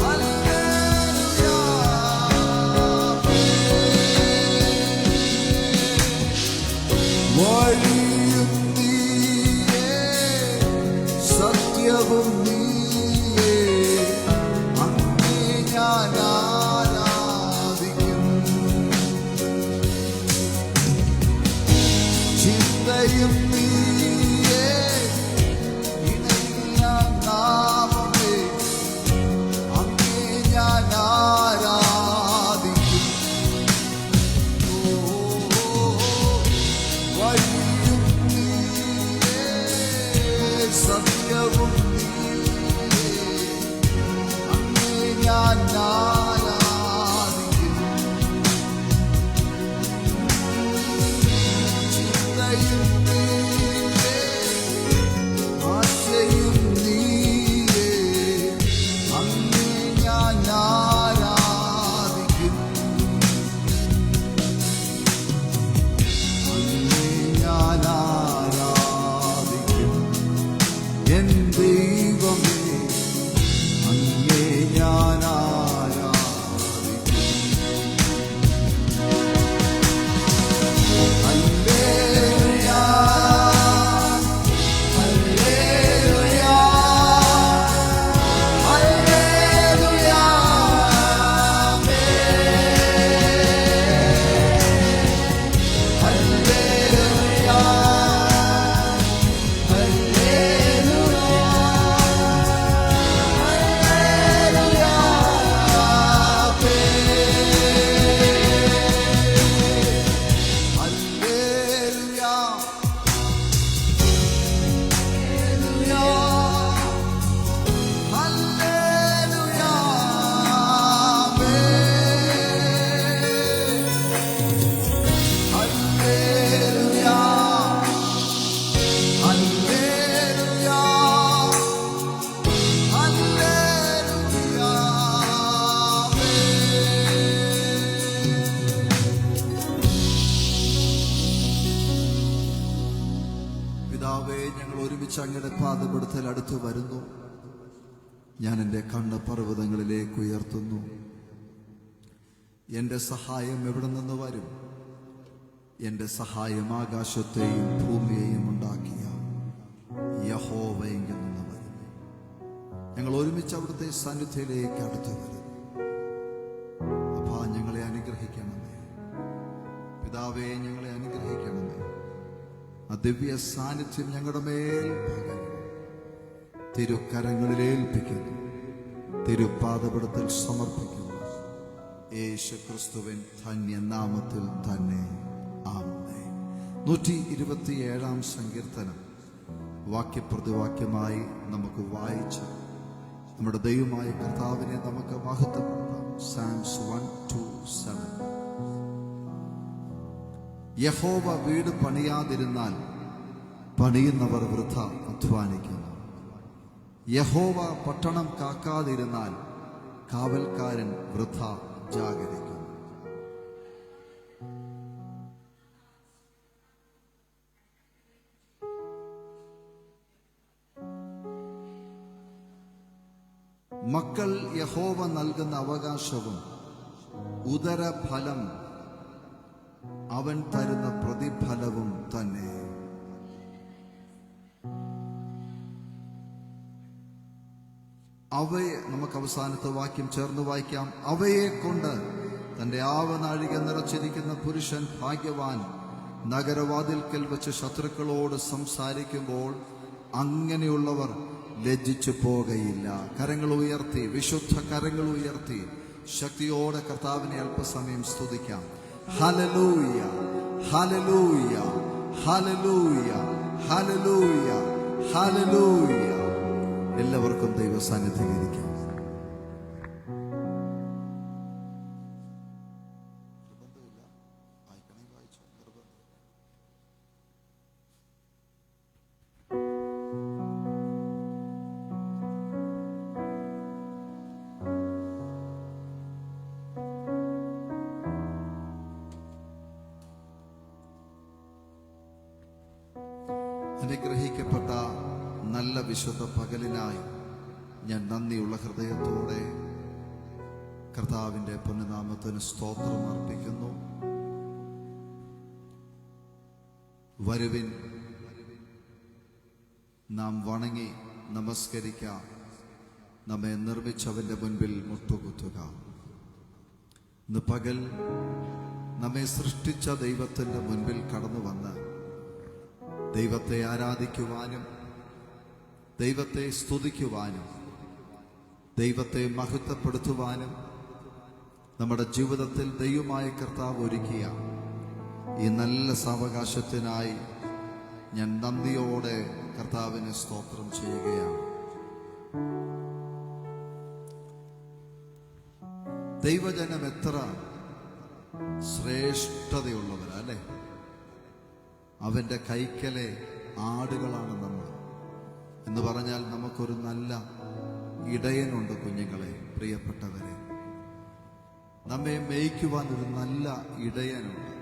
ഹല്ലേലൂയ. വഴിയും നീയേ, സത്യവും നീയേ, അങ്ങേ ഞാൻ ആരാധിക്കും. ചിന്തയും നീയേ, ഇണയില്ല നാമമേ, അങ്ങേ ഞാൻ ആരാധിക്കും. വഴിയും നീയേ, സത്യവും നീയേ, അങ്ങേ ഞാൻ ആരാധിക്കും. ചിന്തയും നീയേ, ആശയും നീയേ, അങ്ങേ ഞാൻ ആരാധിക്കും. ഞാൻ ആരാധിക്കും. എൻ ദൈവമേ, അങ്ങേ ഞാൻ ആരാധിക്കും. ഹല്ലേലൂയ, ഹല്ലേലൂയ, ഹല്ലേലൂയ, ഹല്ലേലൂയ, പിതാവേ, ഞങ്ങൾ ഒരുമിച്ച് അങ്ങയുടെ പാദപീഠത്തിൽ അടുത്ത് വരുന്നു. ഞാൻ എൻ്റെ കണ്ണ് പർവ്വതങ്ങളിലേക്ക് ഉയർത്തുന്നു. എൻ്റെ സഹായം എവിടെ നിന്ന് വരും? എൻ്റെ സഹായം ആകാശത്തെയും ഭൂമിയെയും ഉണ്ടാക്കിയ യഹോവയെങ്കിൽ നിന്ന് വരും. ഞങ്ങൾ ഒരുമിച്ച് അവിടുത്തെ സന്നിധിയിലേക്ക് അടുത്ത് വരുന്നു. അപ്പാ, ഞങ്ങളെ അനുഗ്രഹിക്കണമേ. പിതാവേ, ഞങ്ങളെ അനുഗ്രഹിക്കണമേ. ആ ദിവ്യ സാന്നിധ്യം ഞങ്ങളുടെ മേൽ പകരും. തിരുക്കരങ്ങളിൽ ഏൽപ്പിക്കുന്നു, തിരുപാദപീഠത്തിൽ സമർപ്പിക്കുന്നു. യേശു ക്രിസ്തുവിൻ ധന്യനാമത്തിൽ തന്നെ ആമേൻ. 127 സങ്കീർത്തനം വാക്യപ്രതിവാക്യമായി നമുക്ക് വായിച്ച് നമ്മുടെ ദൈവമായ കർത്താവിനെ നമുക്ക് മഹത്വപ്പെടുത്താം. Psalms 1-7. യഹോവ വീട് പണിയാതിരുന്നാൽ പണിയുന്നവർ വൃഥ അധ്വാനിക്കുന്നു. യഹോവ പട്ടണം കാക്കാതിരുന്നാൽ കാവൽക്കാരൻ വൃഥ ജാഗരിക്കുന്നു. മക്കൾ യഹോവ നൽകുന്ന അവകാശവും ഉദരഫലം അവൻ തരുന്ന പ്രതിഫലവും തന്നെ. അവയെ നമുക്ക് അവസാനത്തെ വാക്യം ചേർന്ന് വായിക്കാം. അവയെ കൊണ്ട് തന്റെ ആവനാഴിക നിറച്ചിരിക്കുന്ന പുരുഷൻ ഭാഗ്യവാൻ. നഗരവാതിൽക്കൽ വെച്ച് ശത്രുക്കളോട് സംസാരിക്കുമ്പോൾ അങ്ങനെയുള്ളവർ ലജ്ജിച്ചു പോകയില്ല. കരങ്ങൾ ഉയർത്തി, വിശുദ്ധ കരങ്ങൾ ഉയർത്തി ശക്തിയോടെ കർത്താവിനെ അല്പസമയം സ്തുതിക്കാം. ഹല്ലേലൂയ, ഹല്ലേലൂയ, ഹല്ലേലൂയ, ഹല്ലേലൂയ, ഹല്ലേലൂയ. എല്ലാവർക്കും ദൈവ സാന്നിധ്യമായിരിക്കാം. അനുഗ്രഹിക്കപ്പെട്ട നല്ല വിശുദ്ധ പകലിനായി ഞാൻ നന്ദിയുള്ള ഹൃദയത്തോടെ കർത്താവിൻ്റെ പൊന്നുനാമത്തിന് സ്തോത്രം അർപ്പിക്കുന്നു. വരുവിൻ, നാം വണങ്ങി നമസ്കരിക്കാം. നമ്മെ നിർമ്മിച്ചവന്റെ മുൻപിൽ മുട്ടുകുത്തുക. ഇന്ന് പകൽ നമ്മെ സൃഷ്ടിച്ച ദൈവത്തിൻ്റെ മുൻപിൽ കടന്നു വന്ന് ദൈവത്തെ ആരാധിക്കുവാനും ദൈവത്തെ സ്തുതിക്കുവാനും ദൈവത്തെ മഹത്വപ്പെടുത്തുവാനും നമ്മുടെ ജീവിതത്തിൽ ദൈവമായ കർത്താവ് ഒരുക്കിയ ഈ നല്ല സാവകാശത്തിനായി ഞാൻ നന്ദിയോടെ കർത്താവിനെ സ്തോത്രം ചെയ്യുകയാണ്. ദൈവജനം എത്ര ശ്രേഷ്ഠതയുള്ളവരല്ലേ. അവന്റെ കൈക്കലെ ആടുകളാണ് നമ്മൾ എന്ന് പറഞ്ഞാൽ നമുക്കൊരു നല്ല ഇടയനുണ്ട്. കുഞ്ഞുങ്ങളെ, പ്രിയപ്പെട്ടവരെ, നമ്മെ മേയ്ക്കുവാൻ ഒരു നല്ല ഇടയനുണ്ട്.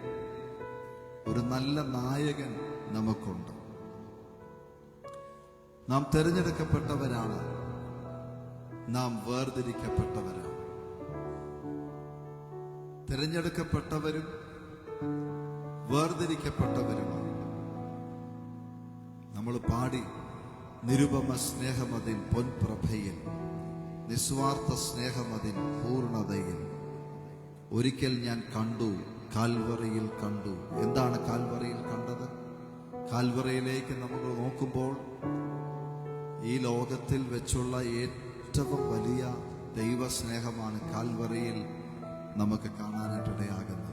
ഒരു നല്ല നായകൻ നമുക്കുണ്ട്. നാം തിരഞ്ഞെടുക്കപ്പെട്ടവരാണ്. നാം വേർതിരിക്കപ്പെട്ടവരാണ്. തിരഞ്ഞെടുക്കപ്പെട്ടവരും വേർതിരിക്കപ്പെട്ടവരുമാണ്. നമ്മൾ പാടി, നിരുപമ സ്നേഹമതിൻ പൊൻപ്രഭയിൽ, നിസ്വാർത്ഥ സ്നേഹമതിൻ പൂർണ്ണതയിൽ, ഒരിക്കൽ ഞാൻ കണ്ടു, കാൽവറിയിൽ കണ്ടു. എന്താണ് കാൽവറിയിൽ കണ്ടത്? കാൽവറിയിലേക്ക് നമ്മൾ നോക്കുമ്പോൾ ഈ ലോകത്തിൽ വെച്ചുള്ള ഏറ്റവും വലിയ ദൈവസ്നേഹമാണ് കാൽവറിയിൽ നമുക്ക് കാണാനായിട്ടിടയാകുന്നത്.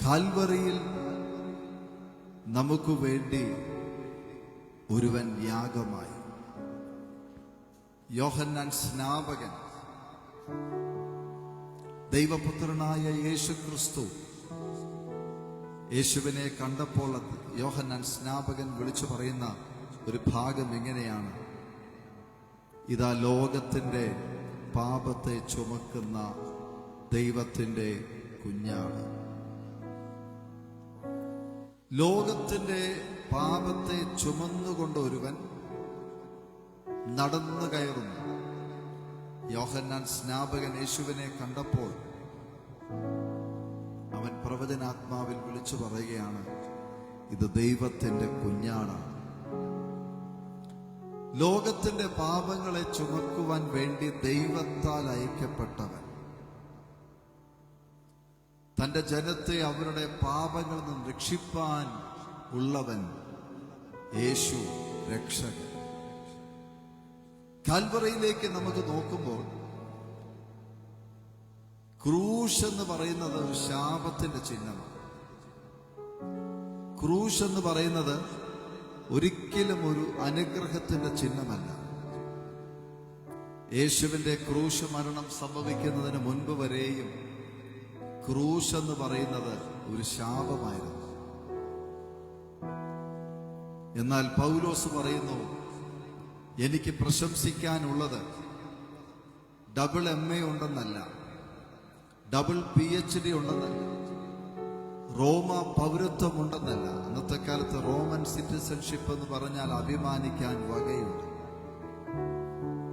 കാൽവറിയിൽ നമുക്ക് വേണ്ടി ഒരുവൻ യാഗമായി. യോഹന്നാൻ സ്നാപകൻ, ദൈവപുത്രനായ യേശുക്രിസ്തു, യേശുവിനെ കണ്ടപ്പോൾ യോഹന്നാൻ സ്നാപകൻ വിളിച്ചു പറയുന്ന ഒരു ഭാഗം എങ്ങനെയാണ്? ഇതാ ലോകത്തിന്റെ പാപത്തെ ചുമക്കുന്ന ദൈവത്തിന്റെ കുഞ്ഞാണ്. ലോകത്തിന്റെ പാപത്തെ ചുമന്നുകൊണ്ട് ഒരുവൻ നടന്നു കയറുന്നു. യോഹന്നാൻ സ്നാപകൻ യേശുവിനെ കണ്ടപ്പോൾ അവൻ പ്രവചനാത്മാവിൽ വിളിച്ചു പറയുകയാണ്, ഇത് ദൈവത്തിന്റെ കുഞ്ഞാടാണ്. ലോകത്തിന്റെ പാപങ്ങളെ ചുമക്കുവാൻ വേണ്ടി ദൈവത്താൽ അയക്കപ്പെട്ടവൻ, തന്റെ ജനത്തെ അവരുടെ പാപങ്ങളിൽ നിന്ന് രക്ഷിപ്പാൻ ഉള്ളവൻ യേശു രക്ഷകൻ. കാൽവറിയിലേക്ക് നമുക്ക് നോക്കുമ്പോൾ ക്രൂശ് എന്ന് പറയുന്നത് ഒരു ശാപത്തിന്റെ ചിഹ്നമാണ്. ക്രൂശ് എന്ന് പറയുന്നത് ഒരിക്കലും ഒരു അനുഗ്രഹത്തിന്റെ ചിഹ്നമല്ല. യേശുവിന്റെ ക്രൂശ് മരണം സംഭവിക്കുന്നതിന് മുൻപ് വരെയും ക്രൂശ് എന്ന് പറയുന്നത് ഒരു ശാപമായിരുന്നു. എന്നാൽ പൗലോസ് പറയുന്നു, എനിക്ക് പ്രശംസിക്കാനുള്ളത് ഡബിൾ MA ഉണ്ടെന്നല്ല, ഡബിൾ PhD ഉണ്ടെന്നല്ല, റോമ പൗരത്വം ഉണ്ടെന്നല്ല. അന്നത്തെ കാലത്ത് റോമൻ സിറ്റിസൺഷിപ്പ് എന്ന് പറഞ്ഞാൽ അഭിമാനിക്കാൻ വകയുണ്ട്.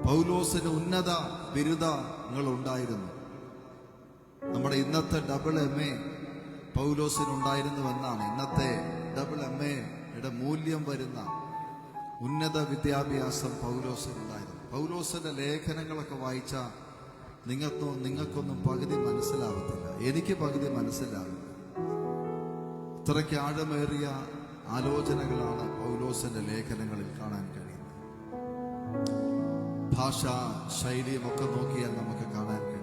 പൗലോസിന് ഉന്നത ബിരുദങ്ങൾ ഉണ്ടായിരുന്നു. നമ്മുടെ ഇന്നത്തെ ഡബിൾ MA പൗലോസിനുണ്ടായിരുന്നുവെന്നാണ്. ഇന്നത്തെ ഡബിൾ MAയുടെ മൂല്യം വരുന്ന ഉന്നത വിദ്യാഭ്യാസം പൗലോസിനുണ്ടായിരുന്നു. പൗലോസിന്റെ ലേഖനങ്ങളൊക്കെ വായിച്ചാൽ നിങ്ങൾക്കൊന്നും പകുതി മനസ്സിലാവത്തില്ല. എനിക്ക് പകുതി മനസ്സിലാവില്ല. അത്രയ്ക്ക് ആഴമേറിയ ആലോചനകളാണ് പൗലോസിന്റെ ലേഖനങ്ങളിൽ കാണാൻ കഴിയുന്നത്. ഭാഷാ ശൈലിയുമൊക്കെ നോക്കിയാൽ നമുക്ക് കാണാൻ കഴിയും.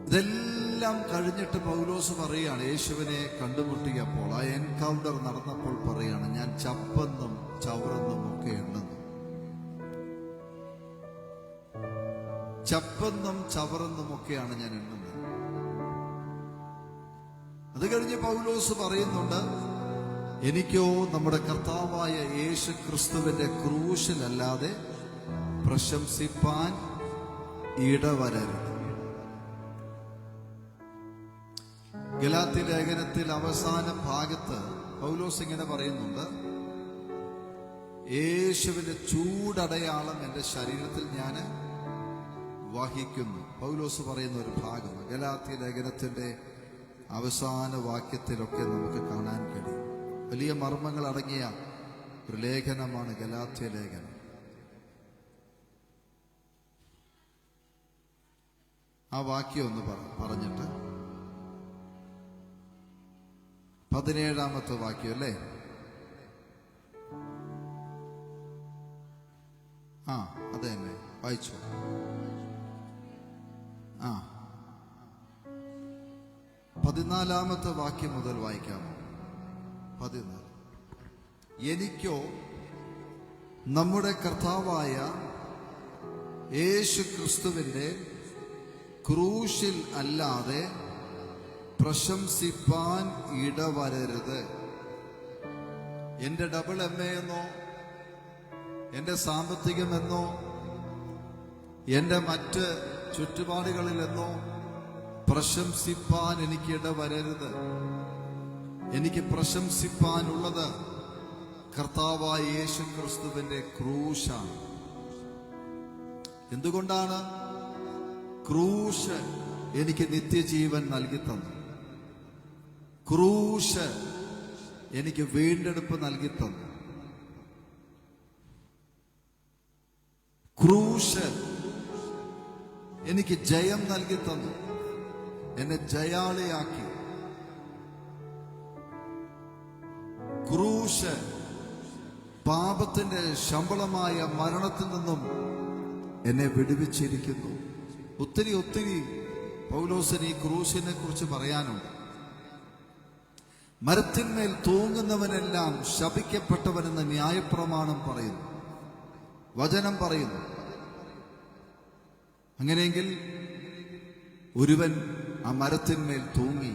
ഇതെല്ലാം കഴിഞ്ഞിട്ട് പൗലോസ് പറയുകയാണ്, യേശുവിനെ കണ്ടുമുട്ടിയപ്പോൾ, ആ എൻകൗണ്ടർ നടന്നപ്പോൾ പറയുകയാണ്, ഞാൻ ചപ്പെന്നും ചവറെന്നും ഒക്കെ എണ്ണുന്നു. ചപ്പെന്നും ചവറെന്നും ഒക്കെയാണ് ഞാൻ എണ്ണുന്നത്. അത് കഴിഞ്ഞ് പൗലോസ് പറയുന്നുണ്ട്, എനിക്കോ നമ്മുടെ കർത്താവായ യേശു ക്രിസ്തുവിന്റെ ക്രൂശിലല്ലാതെ പ്രശംസിപ്പാൻ ഇടവരരുത്. ഗലാത്യ ലേഖനത്തിൽ അവസാന ഭാഗത്ത് പൗലോസ് ഇങ്ങനെ പറയുന്നുണ്ട്, യേശുവിന്റെ ചൂടടയാളം എന്റെ ശരീരത്തിൽ ഞാൻ വഹിക്കുന്നു. പൗലോസ് പറയുന്ന ഒരു ഭാഗം ഗലാത്യ ലേഖനത്തിന്റെ അവസാന വാക്യത്തിലൊക്കെ നമുക്ക് കാണാൻ കഴിയും. വലിയ മർമ്മങ്ങൾ അടങ്ങിയ ഒരു ലേഖനമാണ് ഗലാത്യ ലേഖനം. ആ വാക്യം ഒന്ന് പറഞ്ഞിട്ട് 17-ാമത്തെ വാക്യം അല്ലേ? അത് തന്നെ വായിച്ചു. 14-ാമത്തെ വാക്യം മുതൽ വായിക്കാമോ? 14. എനിക്കോ നമ്മുടെ കർത്താവായ യേശു ക്രിസ്തുവിന്റെ ക്രൂശിൽ അല്ലാതെ പ്രശംസിപ്പാൻ ഇടവരരുത്. എന്റെ ഡബിൾ MA എന്നോ എന്റെ സാമ്പത്തികമെന്നോ എന്റെ മറ്റ് ചുറ്റുപാടുകളിലെന്നോ പ്രശംസിപ്പാൻ എനിക്ക് ഇടവരരുത്. എനിക്ക് പ്രശംസിപ്പാനുള്ളത് കർത്താവായ യേശു ക്രിസ്തുവിന്റെ ക്രൂശാണ്. എന്തുകൊണ്ടാണ്? ക്രൂശ് എനിക്ക് നിത്യജീവൻ നൽകി തന്നു. ക്രൂശ് എനിക്ക് വീണ്ടെടുപ്പ് നൽകി തന്നു. ക്രൂശ് എനിക്ക് ജയം നൽകി തന്നു. എന്നെ ജയാളിയാക്കി. ക്രൂശ് പാപത്തിന്റെ ശമ്പളമായ മരണത്തിൽ നിന്നും എന്നെ വിടുവിച്ചിരിക്കുന്നു. ഒത്തിരി ഒത്തിരി പൗലോസിന് ഈ ക്രൂശിനെ കുറിച്ച് പറയാനുണ്ട്. മരത്തിന്മേൽ തൂങ്ങുന്നവനെല്ലാം ശപിക്കപ്പെട്ടവനെന്ന് ന്യായപ്രമാണം പറയുന്നു, വചനം പറയുന്നു. അങ്ങനെയെങ്കിൽ ഒരുവൻ ആ മരത്തിന്മേൽ തൂങ്ങി.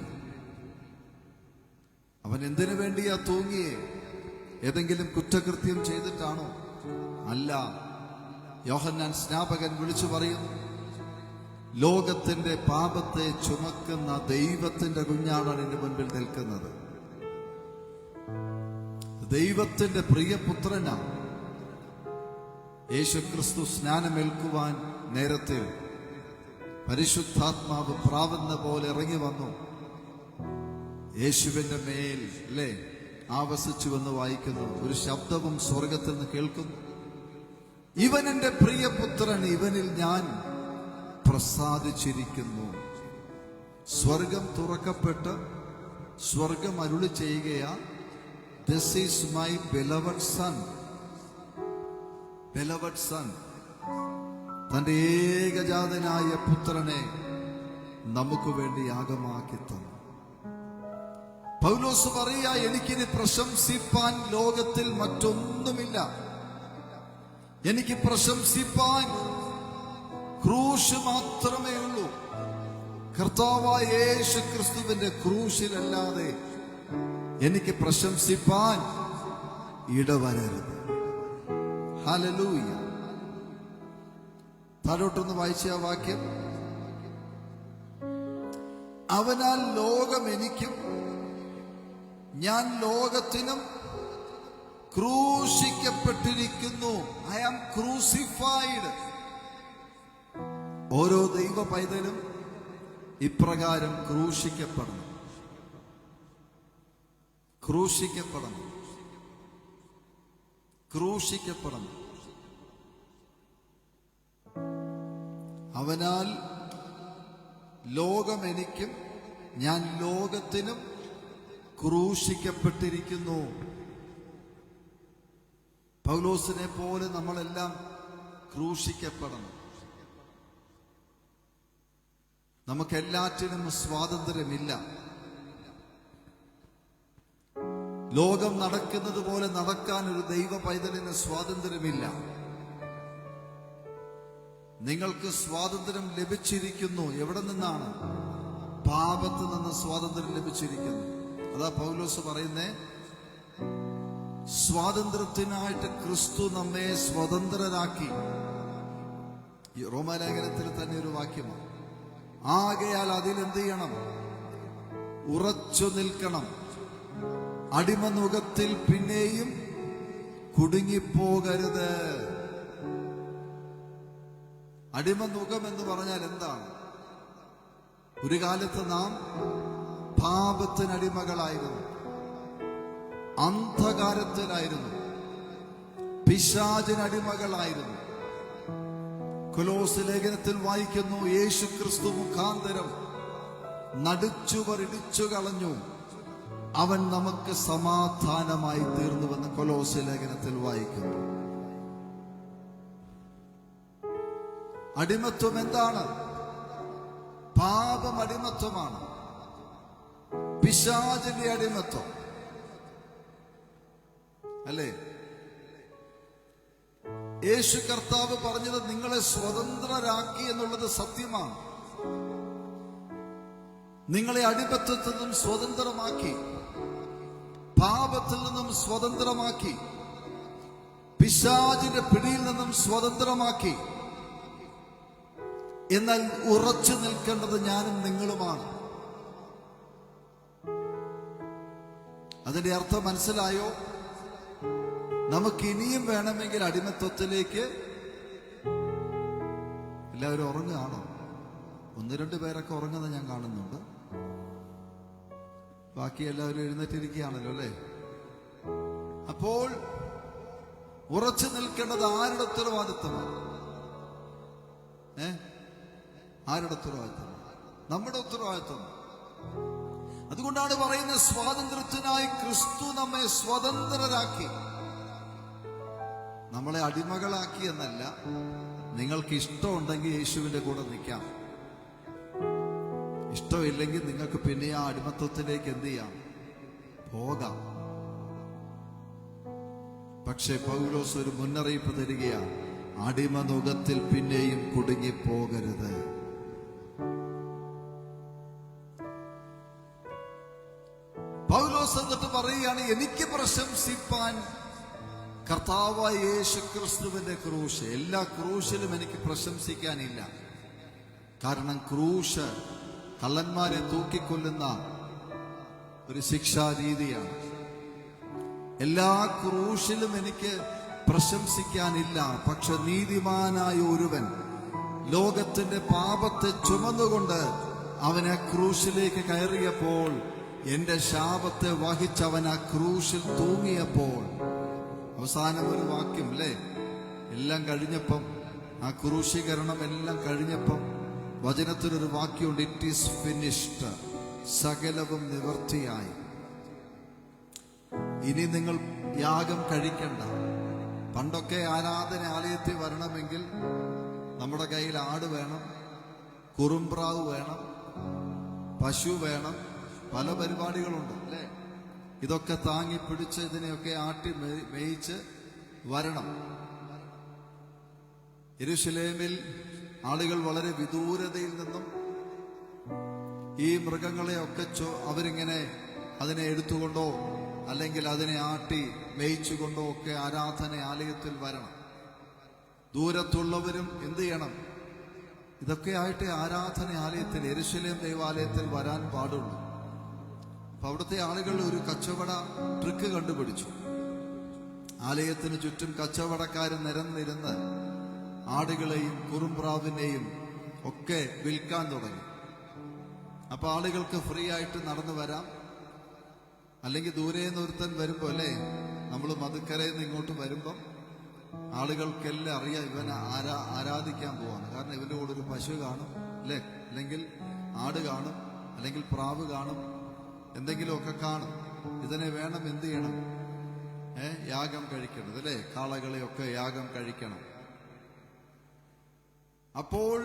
അവൻ എന്തിനു വേണ്ടിയാ തൂങ്ങിയേ? ഏതെങ്കിലും കുറ്റകൃത്യം ചെയ്തിട്ടാണോ? അല്ല. യോഹന്നാൻ സ്നാപകൻ വിളിച്ചു പറയുന്നു, ലോകത്തിന്റെ പാപത്തെ ചുമക്കുന്ന ദൈവത്തിന്റെ കുഞ്ഞാണ് നിന്റെ മുൻപിൽ നിൽക്കുന്നത്. ദൈവത്തിന്റെ പ്രിയപുത്രനാണ്. യേശുക്രിസ്തു സ്നാനമേൽക്കുവാൻ നേരത്തിൽ പരിശുദ്ധാത്മാവ് പ്രാവുന്ന പോലെ ഇറങ്ങി വന്നു. യേശുവിന്റെ മേൽ അല്ലേ ആവസിച്ചുവെന്ന് വായിക്കുന്നു. ഒരു ശബ്ദവും സ്വർഗത്തിൽ നിന്ന് കേൾക്കുന്നു, ഇവൻ എന്റെ പ്രിയപുത്രൻ, ഇവനിൽ ഞാൻ പ്രസാദിച്ചിരിക്കുന്നു. സ്വർഗം തുറക്കപ്പെട്ട് സ്വർഗം അരുളി ചെയ്യുകയാ, this is my beloved sun. Beloved sun, തന്റെ ഏകജാതനായ പുത്രനെ നമുക്ക് വേണ്ടി യാഗമാക്കി തന്നു. പൗലോസ് പറയാ, എനിക്കിനി പ്രശംസിപ്പാൻ ലോകത്തിൽ മറ്റൊന്നുമില്ല. എനിക്ക് പ്രശംസിപ്പാൻ ക്രൂശ് മാത്രമേ ഉള്ളൂ. കർത്താവായ യേശു ക്രിസ്തുവിന്റെ ക്രൂശിലല്ലാതെ എനിക്ക് പ്രശംസിപ്പാൻ ഇടവരരുത്. ഹല്ലേലൂയ. താഴോട്ടൊന്ന് വായിച്ച ആ വാക്യം, അവനാൽ ലോകം എനിക്കും ഞാൻ ലോകത്തിനും ക്രൂശിക്കപ്പെട്ടിരിക്കുന്നു. I am crucified. ഓരോ ദൈവ പൈതലും ഇപ്രകാരം ക്രൂശിക്കപ്പെടണം. ക്രൂശിക്കപ്പെടണം. ക്രൂശിക്കപ്പെടണം. അവനാൽ ലോകം എനിക്കും ഞാൻ ലോകത്തിനും ക്രൂശിക്കപ്പെട്ടിരിക്കുന്നു. പൗലോസിനെ പോലെ നമ്മളെല്ലാം ക്രൂശിക്കപ്പെടണം. നമുക്കെല്ലാറ്റിനും സ്വാതന്ത്ര്യമില്ല. ലോകം നടക്കുന്നത് പോലെ നടക്കാൻ ഒരു ദൈവ പൈതലിന് സ്വാതന്ത്ര്യമില്ല. നിങ്ങൾക്ക് സ്വാതന്ത്ര്യം ലഭിച്ചിരിക്കുന്നു. എവിടെ നിന്നാണ്? പാപത്തിൽ നിന്ന് സ്വാതന്ത്ര്യം ലഭിച്ചിരിക്കുന്നു. അതാ പൗലോസ് പറയുന്നേ, സ്വാതന്ത്ര്യത്തിനായിട്ട് ക്രിസ്തു നമ്മെ സ്വതന്ത്രരാക്കി. ഈ റോമാലേഖനത്തിൽ തന്നെ ഒരു വാക്യമാണ്. ആകയാൽ അതിലെന്ത് ചെയ്യണം? ഉറച്ചു നിൽക്കണം. അടിമനുഖത്തിൽ പിന്നെയും കുടുങ്ങിപ്പോകരുത്. അടിമനുഖം എന്ന് പറഞ്ഞാൽ എന്താണ്? ഒരു കാലത്ത് നാം പാപത്തിനടിമകളായിരുന്നു, അന്ധകാരത്തിലായിരുന്നു, പിശാചിനടിമകളായിരുന്നു. കൊലോസ് ലേഖനത്തിൽ വായിക്കുന്നു, യേശു ക്രിസ്തു മുഖാന്തരം നടുച്ചുവർ ഇടിച്ചു കളഞ്ഞു, അവൻ നമുക്ക് സമാധാനമായി തീർന്നുവെന്ന് കൊലോസ് ലേഖനത്തിൽ വായിക്കുന്നു. അടിമത്വം എന്താണ്? പാപം അടിമത്വമാണ്. പിശാചിന്റെ അടിമത്വം അല്ലേ? യേശു കർത്താവ് പറഞ്ഞത് നിങ്ങളെ സ്വതന്ത്രരാക്കി എന്നുള്ളത് സത്യമാണ്. നിങ്ങളെ അടിമത്തത്തിൽ നിന്നും സ്വതന്ത്രമാക്കി, പാപത്തിൽ നിന്നും സ്വതന്ത്രമാക്കി, പിശാചിന്റെ പിടിയിൽ നിന്നും സ്വതന്ത്രമാക്കി. എന്നാൽ ഉറച്ചു നിൽക്കേണ്ടത് ഞാനും നിങ്ങളുമാണ്. അതിന്റെ അർത്ഥം മനസ്സിലായോ? നമുക്ക് ഇനിയും വേണമെങ്കിൽ അടിമത്വത്തിലേക്ക്. എല്ലാവരും ഉറങ്ങുകയാണോ? 1-2 പേരൊക്കെ ഉറങ്ങുന്നത് ഞാൻ കാണുന്നുണ്ട്. ബാക്കി എല്ലാവരും എഴുന്നേറ്റിരിക്കുകയാണല്ലോ അല്ലേ? അപ്പോൾ ഉറച്ചു നിൽക്കേണ്ടത് ആരുടെ ഉത്തരവാദിത്തമാണ്? ആരുടെ ഉത്തരവാദിത്തം? നമ്മുടെ ഉത്തരവാദിത്തം. അതുകൊണ്ടാണ് പറയുന്നത്, സ്വാതന്ത്ര്യത്തിനായി ക്രിസ്തു നമ്മെ സ്വതന്ത്രരാക്കി. നമ്മളെ അടിമകളാക്കി എന്നല്ല. നിങ്ങൾക്ക് ഇഷ്ടമുണ്ടെങ്കിൽ യേശുവിന്റെ കൂടെ നിൽക്കാം. ഇഷ്ടമില്ലെങ്കിൽ നിങ്ങൾക്ക് പിന്നെ ആ അടിമത്വത്തിലേക്ക് എന്ത് ചെയ്യാം? പോകാം. പക്ഷെ പൗലോസ് ഒരു മുന്നറിയിപ്പ് തരികയാണ്, അടിമനുഖത്തിൽ പിന്നെയും കുടുങ്ങിപ്പോകരുത്. പൗലോസ് എന്നിട്ട് പറയുകയാണ്, എനിക്ക് പ്രശംസിപ്പാൻ കർത്താവായ യേശു ക്രിസ്തുവിന്റെ ക്രൂശ്. എല്ലാ ക്രൂശിലും എനിക്ക് പ്രശംസിക്കാനില്ല. കാരണം ക്രൂശ് കള്ളന്മാരെ തൂക്കിക്കൊല്ലുന്ന ഒരു ശിക്ഷാരീതിയാണ്. എല്ലാ ക്രൂശിലും എനിക്ക് പ്രശംസിക്കാനില്ല. പക്ഷെ നീതിമാനായ ഒരുവൻ ലോകത്തിന്റെ പാപത്തെ ചുമന്നുകൊണ്ട് അവൻ ആ ക്രൂശിലേക്ക് കയറിയപ്പോൾ, എന്റെ ശാപത്തെ വഹിച്ചവൻ ആ ക്രൂശിൽ തൂങ്ങിയപ്പോൾ, അവസാനം ഒരു വാക്യം അല്ലേ? എല്ലാം കഴിഞ്ഞപ്പം, ആ ക്രൂശീകരണം എല്ലാം കഴിഞ്ഞപ്പം വചനത്തിനൊരു വാക്യമുണ്ട്, ഇറ്റ് ഈസ് ഫിനിഷ്ഡ്. സകലവും നിവർത്തിയായി. ഇനി നിങ്ങൾ യാഗം കഴിക്കണ്ട. പണ്ടൊക്കെ ആരാധനാലയത്തിൽ വരണമെങ്കിൽ നമ്മുടെ കയ്യിൽ ആട് വേണം, കുറുമ്പ്രാവ് വേണം, പശു വേണം, പല പരിപാടികളുണ്ട് അല്ലേ? ഇതൊക്കെ താങ്ങി പിടിച്ച് ഇതിനെയൊക്കെ ആട്ടി മേയിച്ച് വരണം. യെരൂശലേമിൽ ആളുകൾ വളരെ വിദൂരതയിൽ നിന്നും ഈ മൃഗങ്ങളെയൊക്കെ അവരിങ്ങനെ അതിനെ എടുത്തുകൊണ്ടോ അല്ലെങ്കിൽ അതിനെ ആട്ടി മേയിച്ചുകൊണ്ടോ ഒക്കെ ആരാധനാലയത്തിൽ വരണം. ദൂരത്തുള്ളവരും എന്ത് ചെയ്യണം? ഇതൊക്കെ ആയിട്ട് ആരാധനാലയത്തിൽ, യെരൂശലേം ദേവാലയത്തിൽ വരാൻ പാടുള്ളൂ. അപ്പൊ അവിടുത്തെ ആളുകൾ ഒരു കച്ചവട ട്രിക്ക് കണ്ടുപിടിച്ചു. ആലയത്തിന് ചുറ്റും കച്ചവടക്കാരൻ നിരന്നിരുന്ന് ആടുകളെയും കുറുമ്പ്രാവിനെയും ഒക്കെ വിൽക്കാൻ തുടങ്ങി. അപ്പൊ ആളുകൾക്ക് ഫ്രീ ആയിട്ട് നടന്നു വരാം. അല്ലെങ്കിൽ ദൂരെ നിന്ന് ഒരുത്തൻ വരുമ്പോ അല്ലേ, നമ്മൾ മധുക്കരയിൽ നിന്ന് ഇങ്ങോട്ട് വരുമ്പം ആളുകൾക്കെല്ലാം അറിയാം ഇവൻ ആരാധിക്കാൻ പോവാണ്. കാരണം ഇവന്റെ കൂടെ ഒരു പശു കാണും അല്ലേ, അല്ലെങ്കിൽ ആട് കാണും, അല്ലെങ്കിൽ പ്രാവ് കാണും, എന്തെങ്കിലുമൊക്കെ കാണും. ഇതിനെ വേണം എന്ത് ചെയ്യണം? യാഗം കഴിക്കണം അല്ലേ? കാളകളെയൊക്കെ യാഗം കഴിക്കണം. അപ്പോൾ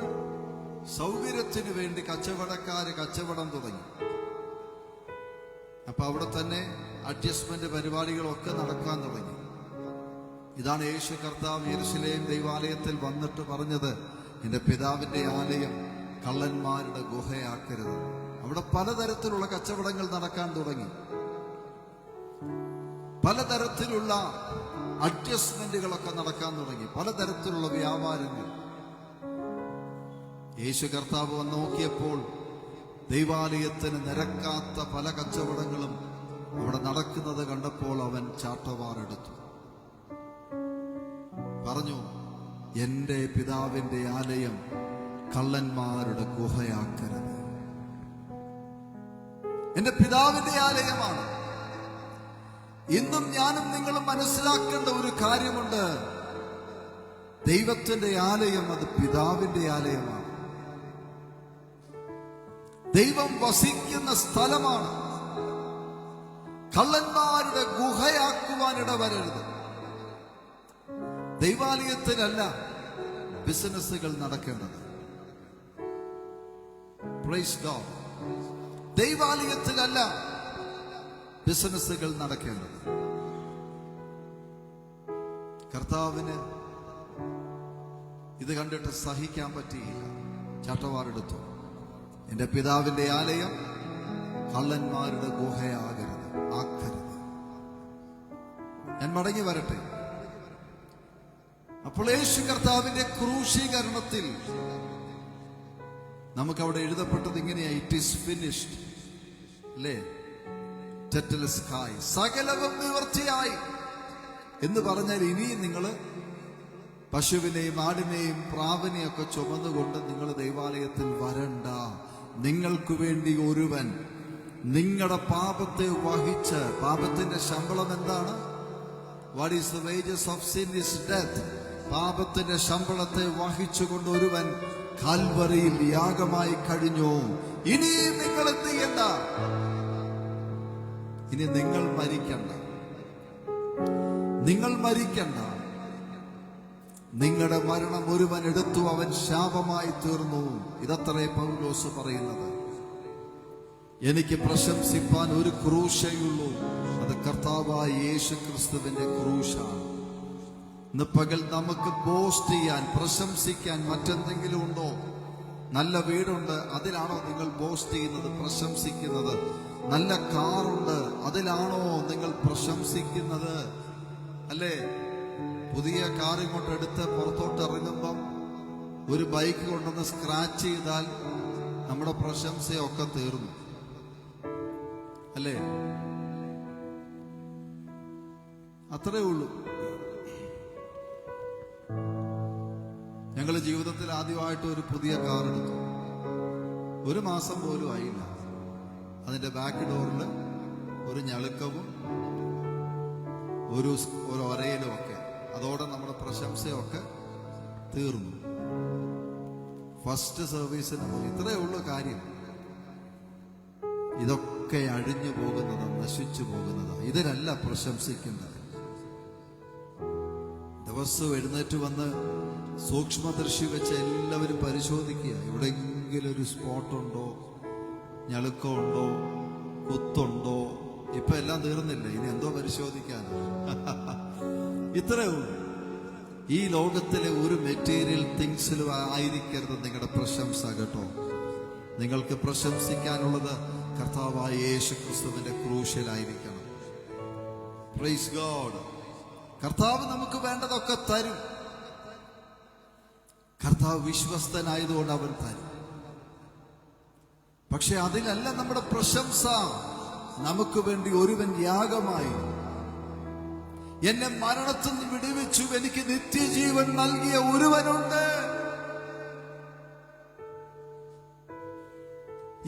സൗകര്യത്തിന് വേണ്ടി കച്ചവടക്കാര് കച്ചവടം തുടങ്ങി. അപ്പൊ അവിടെ തന്നെ അഡ്ജസ്റ്റ്മെന്റ് പരിപാടികളൊക്കെ നടക്കാൻ തുടങ്ങി. ഇതാണ് യേശു കർത്താവ് യെരൂശലേം ദൈവാലയത്തിൽ വന്നിട്ട് പറഞ്ഞത്, എന്റെ പിതാവിന്റെ ആലയം കള്ളന്മാരുടെ ഗുഹയാക്കരുത്. അവിടെ പലതരത്തിലുള്ള കച്ചവടങ്ങൾ നടക്കാൻ തുടങ്ങി. പലതരത്തിലുള്ള അഡ്ജസ്റ്റ്മെന്റുകളൊക്കെ നടക്കാൻ തുടങ്ങി. പലതരത്തിലുള്ള വ്യാപാരങ്ങൾ. യേശു കർത്താവ് വന്ന് നോക്കിയപ്പോൾ ദൈവാലയത്തിന് നിരക്കാത്ത പല കച്ചവടങ്ങളും അവിടെ നടക്കുന്നത് കണ്ടപ്പോൾ അവൻ ചാട്ടവാറെടുത്തു. പറഞ്ഞു, എന്റെ പിതാവിന്റെ ആലയം കള്ളന്മാരുടെ ഗുഹയാക്കരുത്. എന്റെ പിതാവിന്റെ ആലയമാണ്. ഇന്നും ഞാനും നിങ്ങളും മനസ്സിലാക്കേണ്ട ഒരു കാര്യമുണ്ട്. ദൈവത്തിന്റെ ആലയം അത് പിതാവിന്റെ ആലയമാണ്. ദൈവം വസിക്കുന്ന സ്ഥലമാണ്. കള്ളന്മാരുടെ ഗുഹയാക്കുവാൻ ഇടവരരുത്. ദൈവാലയത്തിലല്ല ബിസിനസ്സുകൾ നടക്കേണ്ടത്. Praise God. ദൈവാലയത്തിലല്ല ബിസിനസ്സുകൾ നടക്കേണ്ടത്. കർത്താവിന് ഇത് കണ്ടിട്ട് സഹിക്കാൻ പറ്റിയില്ല. ചാട്ടവാറെടുത്തു. എന്റെ പിതാവിന്റെ ആലയം കള്ളന്മാരുടെ ആക്കരുത്. ഞാൻ മടങ്ങി വരട്ടെ. അപ്പോൾ യേശു കർത്താവിന്റെ ക്രൂശീകരണത്തിൽ നമുക്ക് അവിടെ എഴുതപ്പെട്ടത് ഇങ്ങനെയാ, ഇറ്റ് ഈസ് ഫിനിഷ്ഡ് അല്ലേ? സകലവും നിവൃത്തിയായി എന്ന് പറഞ്ഞാൽ ഇനിയും നിങ്ങൾ പശുവിനെയും ആടിനെയും പ്രാവിനെയും ഒക്കെ ചുമന്നുകൊണ്ട് നിങ്ങൾ ദൈവാലയത്തിൽ വരണ്ട. നിങ്ങൾക്ക് വേണ്ടി ഒരുവൻ നിങ്ങളുടെ പാപത്തെ വഹിച്ച്, പാപത്തിന്റെ ശമ്പളം എന്താണ്? What is the wages of sin is death. പാപത്തിന്റെ ശമ്പളത്തെ വഹിച്ചുകൊണ്ട് ഒരുവൻ കാൽവറിയിൽ യാഗമായി കഴിഞ്ഞു. ഇനി നിങ്ങൾ എന്ത് ചെയ്യണ്ട? ഇനി നിങ്ങൾ മരിക്കണ്ട. നിങ്ങൾ മരിക്കണ്ട. നിങ്ങളുടെ മരണം ഒരുവൻ എടുത്തു, അവൻ ശാപമായി തീർന്നു. ഇതത്രേ പൗലോസ് പറയുന്നത്. എനിക്ക് പ്രശംസിപ്പാൻ ഒരു ക്രൂശയുള്ളൂ, അത് കർത്താവായ യേശു ക്രിസ്തുവിന്റെ ക്രൂശാണ്. ഇന്ന് പകൽ നമുക്ക് ബോസ്റ്റ് ചെയ്യാൻ, പ്രശംസിക്കാൻ മറ്റെന്തെങ്കിലും ഉണ്ടോ? നല്ല വീടുണ്ട്, അതിലാണോ നിങ്ങൾ ബോസ്റ്റ് ചെയ്യുന്നത്, പ്രശംസിക്കുന്നത്? നല്ല കാറുണ്ട്, അതിലാണോ നിങ്ങൾ പ്രശംസിക്കുന്നത്? അല്ലേ? പുതിയ കാർ ഇങ്ങോട്ട് എടുത്ത് പുറത്തോട്ട് ഇറങ്ങുമ്പം ഒരു ബൈക്ക് കൊണ്ടൊന്ന് സ്ക്രാച്ച് ചെയ്താൽ നമ്മുടെ പ്രശംസയൊക്കെ തീർന്നു അല്ലേ? അത്രേ ഉള്ളൂ. ഞങ്ങൾ ജീവിതത്തിൽ ആദ്യമായിട്ട് ഒരു പുതിയ കാർ എടുത്തു. ഒരു മാസം പോലും ആയില്ല, അതിന്റെ ബാക്ക് ഡോറിൽ ഒരു ഞളുക്കവും ഒരു ഒരയിലും ഒക്കെ. അതോടെ നമ്മുടെ പ്രശംസയൊക്കെ തീർന്നു. ഫസ്റ്റ് സർവീസിന് പോയി. ഇത്രയേ ഉള്ളൂ കാര്യം. ഇതൊക്കെ അഴിഞ്ഞു പോകുന്നത്, നശിച്ചു പോകുന്നത്. ഇതിലല്ല പ്രശംസിക്കേണ്ടത്. ദിവസവും എഴുന്നേറ്റ് വന്ന് സൂക്ഷ്മദർശി വെച്ച് എല്ലാവരും പരിശോധിക്കുക. എവിടെയെങ്കിലും ഒരു സ്പോട്ടുണ്ടോ, ഞളുക്കമുണ്ടോ, കുത്തുണ്ടോ? ഇപ്പൊ എല്ലാം തീർന്നില്ല, ഇനി എന്തോ പരിശോധിക്കാൻ. ഇത്രയേ ഉള്ളൂ. ഈ ലോകത്തിലെ ഒരു മെറ്റീരിയൽ തിങ്സിലും ആയിരിക്കരുത് നിങ്ങളുടെ പ്രശംസ കേട്ടോ. നിങ്ങൾക്ക് പ്രശംസിക്കാനുള്ളത് കർത്താവായ യേശു ക്രിസ്തുവിന്റെ ക്രൂശിലായിരിക്കണം. Praise God. കർത്താവ് നമുക്ക് വേണ്ടതൊക്കെ തരും. കർത്താവ് വിശ്വസ്തനായതുകൊണ്ട് അവൻ തരും. പക്ഷെ അതിലല്ല നമ്മുടെ പ്രശംസ. നമുക്ക് വേണ്ടി ഒരുവൻ യാഗമായി എന്നെ മരണത്തിൽ നിന്ന് വിടുവിച്ചു, എനിക്ക് നിത്യജീവൻ നൽകിയ ഒരുവനുണ്ട്.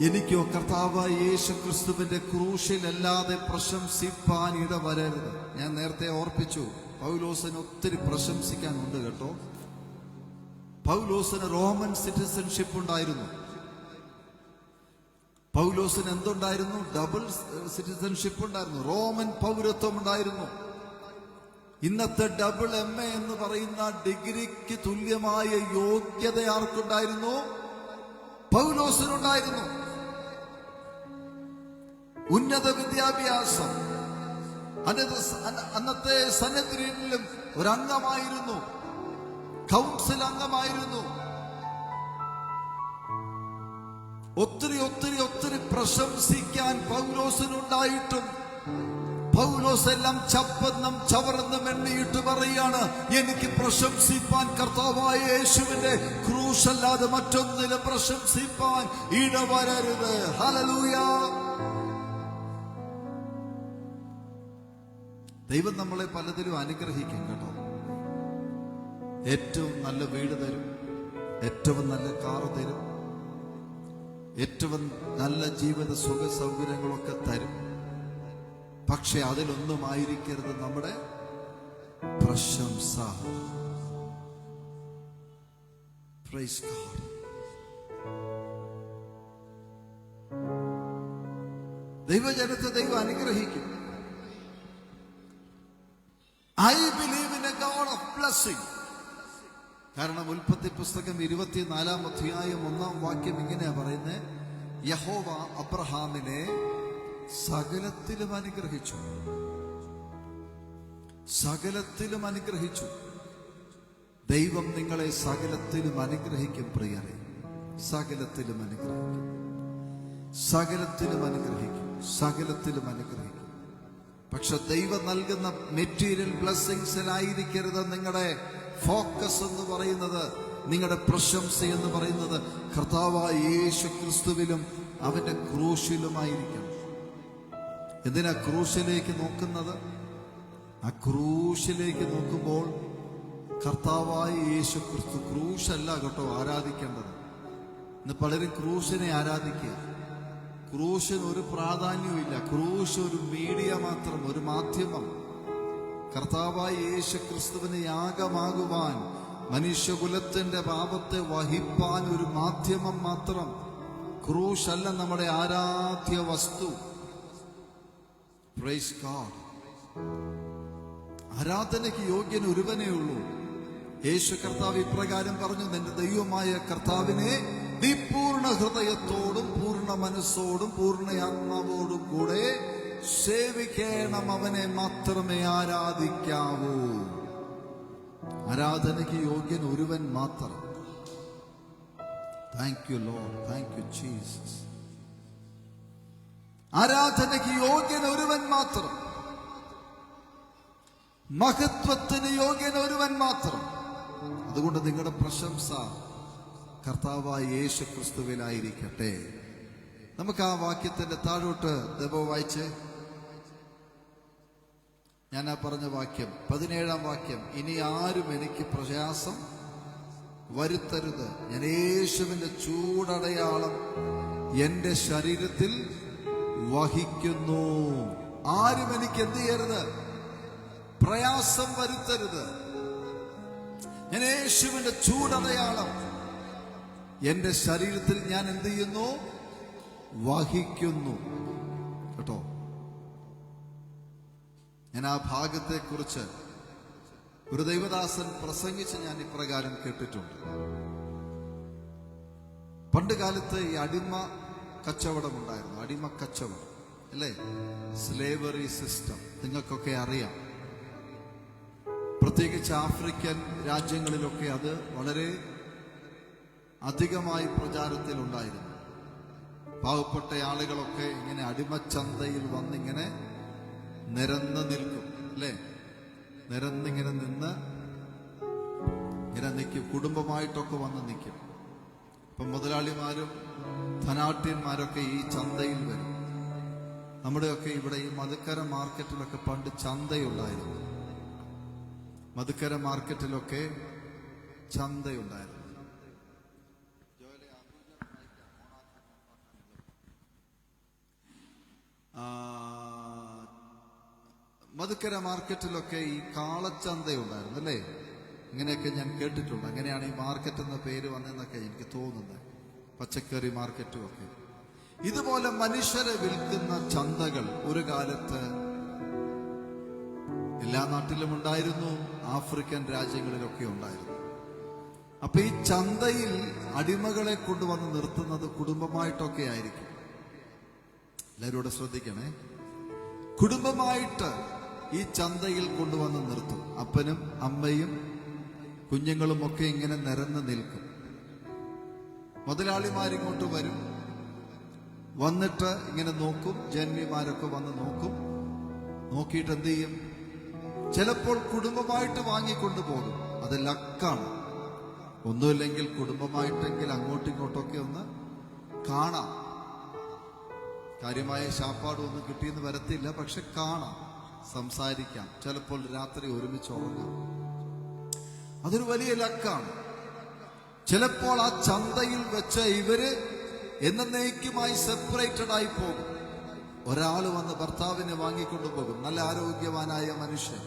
എനിക്കോ കർത്താവായ യേശു ക്രിസ്തുവിന്റെ ക്രൂശിലല്ലാതെ പ്രശംസിപ്പാൻ ഇടവരരുത്. ഞാൻ നേരത്തെ ഓർപ്പിച്ചു, പൗലോസിന് ഒത്തിരി പ്രശംസിക്കാനുണ്ട് കേട്ടോ. പൗലോസിന് റോമൻ സിറ്റിസൺഷിപ്പ് ഉണ്ടായിരുന്നു. പൗലോസിന് എന്തുണ്ടായിരുന്നു? ഡബിൾ സിറ്റിസൺഷിപ്പ് ഉണ്ടായിരുന്നു, റോമൻ പൗരത്വം ഉണ്ടായിരുന്നു. ഇന്നത്തെ ഡബിൾ MA എന്ന് പറയുന്ന ഡിഗ്രിക്ക് തുല്യമായ യോഗ്യത ആർക്കുണ്ടായിരുന്നു? പൗലോസിനുണ്ടായിരുന്നു. ഉന്നത വിദ്യാഭ്യാസം. അന്നത്തെ സന്നദ്ധിയിലും ഒരംഗമായിരുന്നു, കൗൺസിൽ അംഗമായിരുന്നു. ഒത്തിരി ഒത്തിരി ഒത്തിരി പ്രശംസിക്കാൻ പൗലോസിനുണ്ടായിട്ടും പൗലോസ് എല്ലാം ചപ്പന്നും ചവറന്നും എണ്ണിയിട്ട് പറയാണ്, എനിക്ക് പ്രശംസിപ്പാൻ കർത്താവായ യേശുവിന്റെ ക്രൂശല്ലാതെ മറ്റൊന്നിലും പ്രശംസിപ്പാൻ ഇടവരരുത്. ഹല്ലേലൂയ. ദൈവം നമ്മളെ പലതിലും അനുഗ്രഹിക്കും കേട്ടോ. ഏറ്റവും നല്ല വീട് തരും, ഏറ്റവും നല്ല കാറ് തരും, ഏറ്റവും നല്ല ജീവിത സുഖ സൗകര്യങ്ങളൊക്കെ തരും. പക്ഷെ അതിലൊന്നും ആയിരിക്കരുത് നമ്മുടെ പ്രശംസ. Praise God. ദൈവജനത്തെ ദൈവം അനുഗ്രഹിക്കും. I believe in A God of blessing. കാരണം ഉൽപ്പത്തി പുസ്തകം 24-ാം അധ്യായം 1-ാം വാക്യം ഇങ്ങനെയാ പറയുന്നത്, യഹോവ അബ്രഹാമിനെ സകലത്തിലും അനുഗ്രഹിച്ചു. സകലത്തിലും അനുഗ്രഹിച്ചു. ദൈവം നിങ്ങളെ സകലത്തിലും അനുഗ്രഹിക്കും പ്രിയരെ. സകലത്തിലും അനുഗ്രഹിക്കും, സകലത്തിലും അനുഗ്രഹിക്കും, സകലത്തിലും അനുഗ്രഹിക്കും. പക്ഷെ ദൈവം നൽകുന്ന മെറ്റീരിയൽ ബ്ലെസ്സിങ്സിലായിരിക്കരുത് നിങ്ങളുടെ ഫോക്കസ് എന്ന് പറയുന്നത്, നിങ്ങളുടെ പ്രശംസ എന്ന് പറയുന്നത് കർത്താവായ യേശു ക്രിസ്തുവിലും അവന്റെ ക്രൂശിലുമായിരിക്കണം. എന്തിനാ ക്രൂശിലേക്ക് നോക്കുന്നത്? ആ ക്രൂശിലേക്ക് നോക്കുമ്പോൾ കർത്താവായ യേശു ക്രിസ്തു, ക്രൂശല്ല കേട്ടോ ആരാധിക്കേണ്ടത്. ഇന്ന് പലരും ക്രൂശിനെ ആരാധിക്കുക. ക്രൂശിന് ഒരു പ്രാധാന്യവും ഇല്ല. ക്രൂശ് ഒരു മീഡിയ മാത്രം, ഒരു മാധ്യമം. കർത്താവായ യേശു ക്രിസ്തുവിന് യാഗമാകുവാൻ, മനുഷ്യകുലത്തിന്റെ പാപത്തെ വഹിപ്പാൻ ഒരു മാധ്യമം മാത്രം. ക്രൂശല്ല നമ്മുടെ ആരാധ്യ വസ്തു. Praise God. ആരാധനയ്ക്ക് യോഗ്യൻ ഒരുവനേ ഉള്ളൂ. യേശു കർത്താവ് ഇപ്രകാരം പറഞ്ഞു, നിന്റെ ദൈവമായ കർത്താവിനെ നീ പൂർണ്ണ ഹൃദയത്തോടും പൂർണ്ണ മനസ്സോടും പൂർണ്ണ ആത്മാവോടും കൂടെ സേവിക്കണം. അവനെ മാത്രമേ ആരാധിക്കാവൂ. ആരാധനയ്ക്ക് യോഗ്യൻ ഒരുവൻ മാത്രം. Thank you Lord, thank you Jesus. ആരാധനയ്ക്ക് യോഗ്യൻ ഒരുവൻ മാത്രം. മഹത്വത്തിന് യോഗ്യൻ ഒരുവൻ മാത്രം. അതുകൊണ്ട് നിങ്ങളുടെ പ്രശംസ കർത്താവായ യേശു ക്രിസ്തുവിലായിരിക്കട്ടെ. നമുക്ക് ആ വാക്യത്തിന്റെ താഴോട്ട് ദൈവം വായിച്ച്, ഞാൻ ആ പറഞ്ഞ വാക്യം 17-ാം വാക്യം, ഇനി ആരും എനിക്ക് പ്രയാസം വരുത്തരുത്. ഞാൻ യേശുവിന്റെ ചൂടടയാളം എന്റെ ശരീരത്തിൽ വഹിക്കുന്നു. ആരും എനിക്ക് എന്ത് ചെയ്യരുത്? പ്രയാസം വരുത്തരുത്. ഞാൻ യേശുവിന്റെ ചൂടടയാളം എന്റെ ശരീരത്തിൽ ഞാൻ എന്ത് ചെയ്യുന്നു? വഹിക്കുന്നു. കേട്ടോ, ഞാൻ ആ ഭാഗത്തെക്കുറിച്ച് ഒരു ദൈവദാസൻ പ്രസംഗിച്ച് ഞാൻ ഇപ്രകാരം കേട്ടിട്ടുണ്ട്. പണ്ട് കാലത്ത് ഈ അടിമ കച്ചവടം ഉണ്ടായിരുന്നു. അടിമ കച്ചവടം. അല്ലേ? സ്ലേവറി സിസ്റ്റം നിങ്ങൾക്കൊക്കെ അറിയാം. പ്രത്യേകിച്ച് ആഫ്രിക്കൻ രാജ്യങ്ങളിലൊക്കെ അത് വളരെ അധികമായി പ്രചാരത്തിലുണ്ടായിരുന്നു. പാവപ്പെട്ട ആളുകളൊക്കെ ഇങ്ങനെ അടിമച്ചന്തയിൽ വന്നിങ്ങനെ നിരന്ന് നിൽക്കും, അല്ലേ? നിരന്നിങ്ങനെ നിന്ന് ഇങ്ങനെ നിൽക്കും, കുടുംബമായിട്ടൊക്കെ വന്ന് നിൽക്കും. ഇപ്പം മുതലാളിമാരും ധനാഢ്യന്മാരൊക്കെ ഈ ചന്തയിൽ വരും. നമ്മുടെയൊക്കെ ഇവിടെ ഈ മധുക്കര മാർക്കറ്റിലൊക്കെ പണ്ട് ചന്തയുണ്ടായിരുന്നു. മധുക്കര മാർക്കറ്റിലൊക്കെ ചന്തയുണ്ടായിരുന്നു. മധുക്കര മാർക്കറ്റിലൊക്കെ ഈ കാളച്ചന്തയുണ്ടായിരുന്നു, അല്ലേ? ഇങ്ങനെയൊക്കെ ഞാൻ കേട്ടിട്ടുണ്ട്. അങ്ങനെയാണ് ഈ മാർക്കറ്റ് എന്ന പേര് വന്നതെന്നൊക്കെ എനിക്ക് തോന്നുന്നത്. പച്ചക്കറി മാർക്കറ്റും ഒക്കെ ഇതുപോലെ മനുഷ്യരെ വിൽക്കുന്ന ചന്തകൾ ഒരു കാലത്ത് എല്ലാ നാട്ടിലും ഉണ്ടായിരുന്നു, ആഫ്രിക്കൻ രാജ്യങ്ങളിലൊക്കെ ഉണ്ടായിരുന്നു. അപ്പൊ ഈ ചന്തയിൽ അടിമകളെ കൊണ്ടുവന്ന് നിർത്തുന്നത് കുടുംബമായിട്ടൊക്കെ ആയിരിക്കും. എല്ലാവരും ഇവിടെ ശ്രദ്ധിക്കണേ. കുടുംബമായിട്ട് ഈ ചന്തയിൽ കൊണ്ടുവന്ന് നിർത്തും. അപ്പനും അമ്മയും കുഞ്ഞുങ്ങളും ഒക്കെ ഇങ്ങനെ നിരന്ന് നിൽക്കും. മുതലാളിമാരിങ്ങോട്ട് വരും, വന്നിട്ട് ഇങ്ങനെ നോക്കും. ജന്മിമാരൊക്കെ വന്ന് നോക്കും. നോക്കിയിട്ട് എന്ത് ചെയ്യും? ചിലപ്പോൾ കുടുംബമായിട്ട് വാങ്ങിക്കൊണ്ടു പോകും. അത് ലക്കാണ്. ഒന്നുമില്ലെങ്കിൽ കുടുംബമായിട്ടെങ്കിൽ അങ്ങോട്ടും ഇങ്ങോട്ടൊക്കെ ഒന്ന് കാണാം. കാര്യമായ ശാപ്പാടൊന്നും കിട്ടിയെന്ന് വരത്തില്ല, പക്ഷെ കാണാം, സംസാരിക്കാം, ചിലപ്പോൾ രാത്രി ഒരുമിച്ച് ഉറങ്ങാം. അതൊരു വലിയ ലക്കാണ്. ചിലപ്പോൾ ആ ചന്തയിൽ വെച്ച് ഇവര് എന്നേക്കുമായി സെപ്പറേറ്റഡ് ആയി പോകും. ഒരാൾ വന്ന് ഭർത്താവിനെ വാങ്ങിക്കൊണ്ടുപോകും. നല്ല ആരോഗ്യവാനായ മനുഷ്യൻ,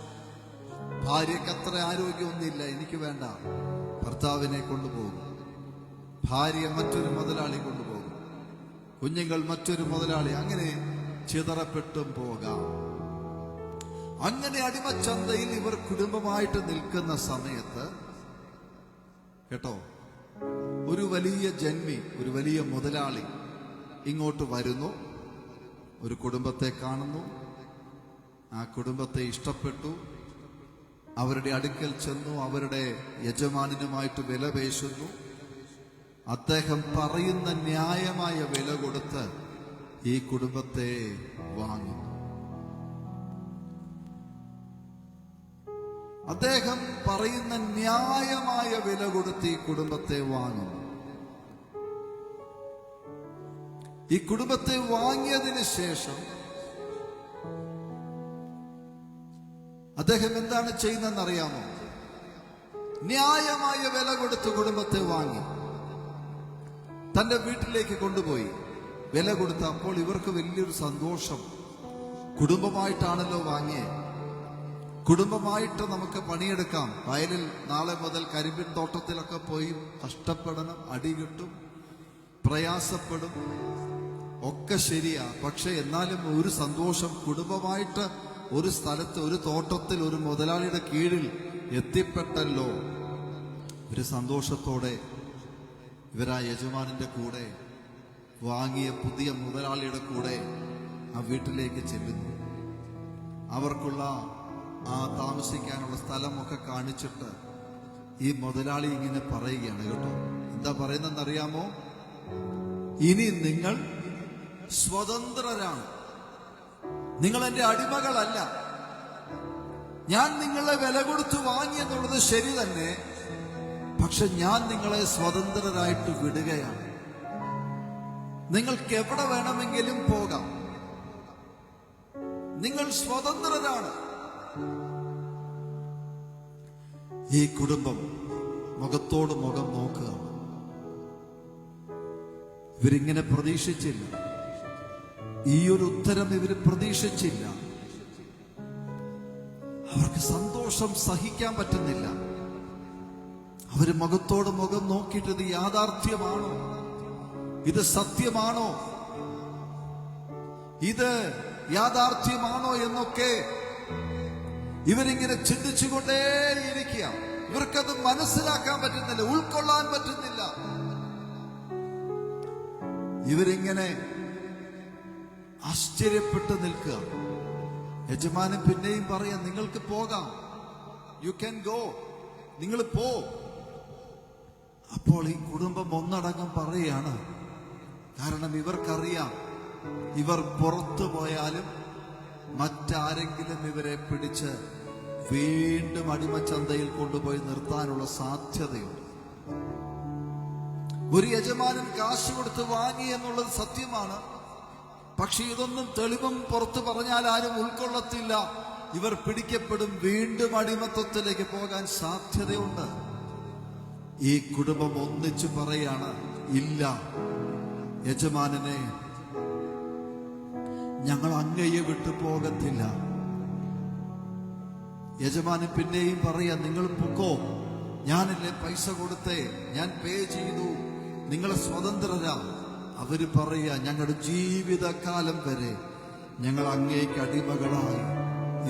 ഭാര്യയ്ക്ക് അത്ര ആരോഗ്യമൊന്നുമില്ല, എനിക്ക് വേണ്ട, ഭർത്താവിനെ കൊണ്ടുപോകും. ഭാര്യ മറ്റൊരു മുതലാളി കൊണ്ടുപോകും, കുഞ്ഞുങ്ങൾ മറ്റൊരു മുതലാളി, അങ്ങനെ ചിതറപ്പെട്ടും പോകാം. അങ്ങനെ അടിമച്ചന്തയിൽ ഇവർ കുടുംബമായിട്ട് നിൽക്കുന്ന സമയത്ത് കേട്ടോ, ഒരു വലിയ ജന്മി, ഒരു വലിയ മുതലാളി ഇങ്ങോട്ട് വരുന്നു. ഒരു കുടുംബത്തെ കാണുന്നു. ആ കുടുംബത്തെ ഇഷ്ടപ്പെട്ടു. അവരുടെ അടുക്കൽ ചെന്നു. അവരുടെ യജമാനനുമായിട്ട് വില പേശുന്നു. അദ്ദേഹം പറയുന്ന ന്യായമായ വില കൊടുത്ത് ഈ കുടുംബത്തെ വാങ്ങുന്നു. അദ്ദേഹം പറയുന്ന ന്യായമായ വില കൊടുത്ത് ഈ കുടുംബത്തെ വാങ്ങുന്നു. ഈ കുടുംബത്തെ വാങ്ങിയതിന് ശേഷം അദ്ദേഹം എന്താണ് ചെയ്യുന്നതെന്ന് അറിയാമോ? ന്യായമായ വില കൊടുത്ത് കുടുംബത്തെ വാങ്ങി തന്റെ വീട്ടിലേക്ക് കൊണ്ടുപോയി വില കൊടുത്ത. അപ്പോൾ ഇവർക്ക് വലിയൊരു സന്തോഷം. കുടുംബമായിട്ടാണല്ലോ വാങ്ങിയേ, കുടുംബമായിട്ട് നമുക്ക് പണിയെടുക്കാം. വയലിൽ നാളെ മുതൽ കരിമ്പിൻ തോട്ടത്തിലൊക്കെ പോയി കഷ്ടപ്പെടണം, അടി കിട്ടും, പ്രയാസപ്പെടും, ഒക്കെ ശരിയാ. പക്ഷെ എന്നാലും ഒരു സന്തോഷം. കുടുംബമായിട്ട് ഒരു സ്ഥലത്ത്, ഒരു തോട്ടത്തിൽ, ഒരു മുതലാളിയുടെ കീഴിൽ എത്തിപ്പെട്ടല്ലോ. ഒരു സന്തോഷത്തോടെ ഇവരാ യജമാനന്റെ കൂടെ, വാങ്ങിയ പുതിയ മുതലാളിയുടെ കൂടെ ആ വീട്ടിലേക്ക് ചെല്ലുന്നു. അവർക്കുള്ള ആ താമസിക്കാനുള്ള സ്ഥലമൊക്കെ കാണിച്ചിട്ട് ഈ മുതലാളി ഇങ്ങനെ പറയുകയാണ് കേട്ടോ. എന്താ പറയുന്നതെന്നറിയാമോ? ഇനി നിങ്ങൾ സ്വതന്ത്രരാണ്, നിങ്ങൾ എന്റെ അടിമകളല്ല. ഞാൻ നിങ്ങളെ വില കൊടുത്ത് വാങ്ങി എന്നുള്ളത് ശരി തന്നെ, പക്ഷെ ഞാൻ നിങ്ങളെ സ്വതന്ത്രരായിട്ട് വിടുകയാണ്. നിങ്ങൾക്ക് എവിടെ വേണമെങ്കിലും പോകാം, നിങ്ങൾ സ്വതന്ത്രരാണ്. ഈ കുടുംബം മുഖത്തോട് മുഖം നോക്കുക. ഇവരിങ്ങനെ പ്രതീക്ഷിച്ചില്ല, ഈ ഒരു ഉത്തരം ഇവര് പ്രതീക്ഷിച്ചില്ല. അവർക്ക് സന്തോഷം സഹിക്കാൻ പറ്റുന്നില്ല. അവര് മുഖത്തോട് മുഖം നോക്കിയിട്ട് ഇത് യാഥാർത്ഥ്യമാണോ, ഇത് സത്യമാണോ, ഇത് യാഥാർത്ഥ്യമാണോ എന്നൊക്കെ ഇവരിങ്ങനെ ചിന്തിച്ചുകൊണ്ടേയിരിക്കുക. ഇവർക്കത് മനസ്സിലാക്കാൻ പറ്റുന്നില്ല, ഉൾക്കൊള്ളാൻ പറ്റുന്നില്ല. ഇവരിങ്ങനെ ആശ്ചര്യപ്പെട്ട് നിൽക്കുക. യജമാനൻ പിന്നെയും പറയാം, നിങ്ങൾക്ക് പോകാം, യു ക്യാൻ ഗോ, നിങ്ങൾ പോ. അപ്പോൾ ഈ കുടുംബം ഒന്നടങ്കം പറയാണ്, കാരണം ഇവർക്കറിയാം ഇവർ പുറത്തു പോയാലും മറ്റാരെങ്കിലും ഇവരെ പിടിച്ച് വീണ്ടും അടിമച്ചന്തയിൽ കൊണ്ടുപോയി നിർത്താനുള്ള സാധ്യതയുണ്ട്. ഒരു യജമാനൻ കാശ് കൊടുത്ത് വാങ്ങി എന്നുള്ളത് സത്യമാണ്. പക്ഷെ ഇതൊന്നും തെളിവും പുറത്തു പറഞ്ഞാൽ ആരും ഉൾക്കൊള്ളത്തില്ല. ഇവർ പിടിക്കപ്പെടും, വീണ്ടും അടിമത്തത്തിലേക്ക് പോകാൻ സാധ്യതയുണ്ട്. ഈ കുടുംബം ഒന്നിച്ചു പറയാണ്, ഇല്ല യജമാനനെ, ഞങ്ങൾ അങ്ങയെ വിട്ടു പോകത്തില്ല. യജമാനൻ പിന്നെയും പറയാ, നിങ്ങൾ പൊക്കോ, ഞാനല്ലേ പൈസ കൊടുത്തേ, ഞാൻ പേ ചെയ്തു, നിങ്ങളെ സ്വതന്ത്രരാ. അവര് പറയാ, ഞങ്ങളുടെ ജീവിതകാലം വരെ ഞങ്ങൾ അങ്ങേക്ക് അടിമകളായി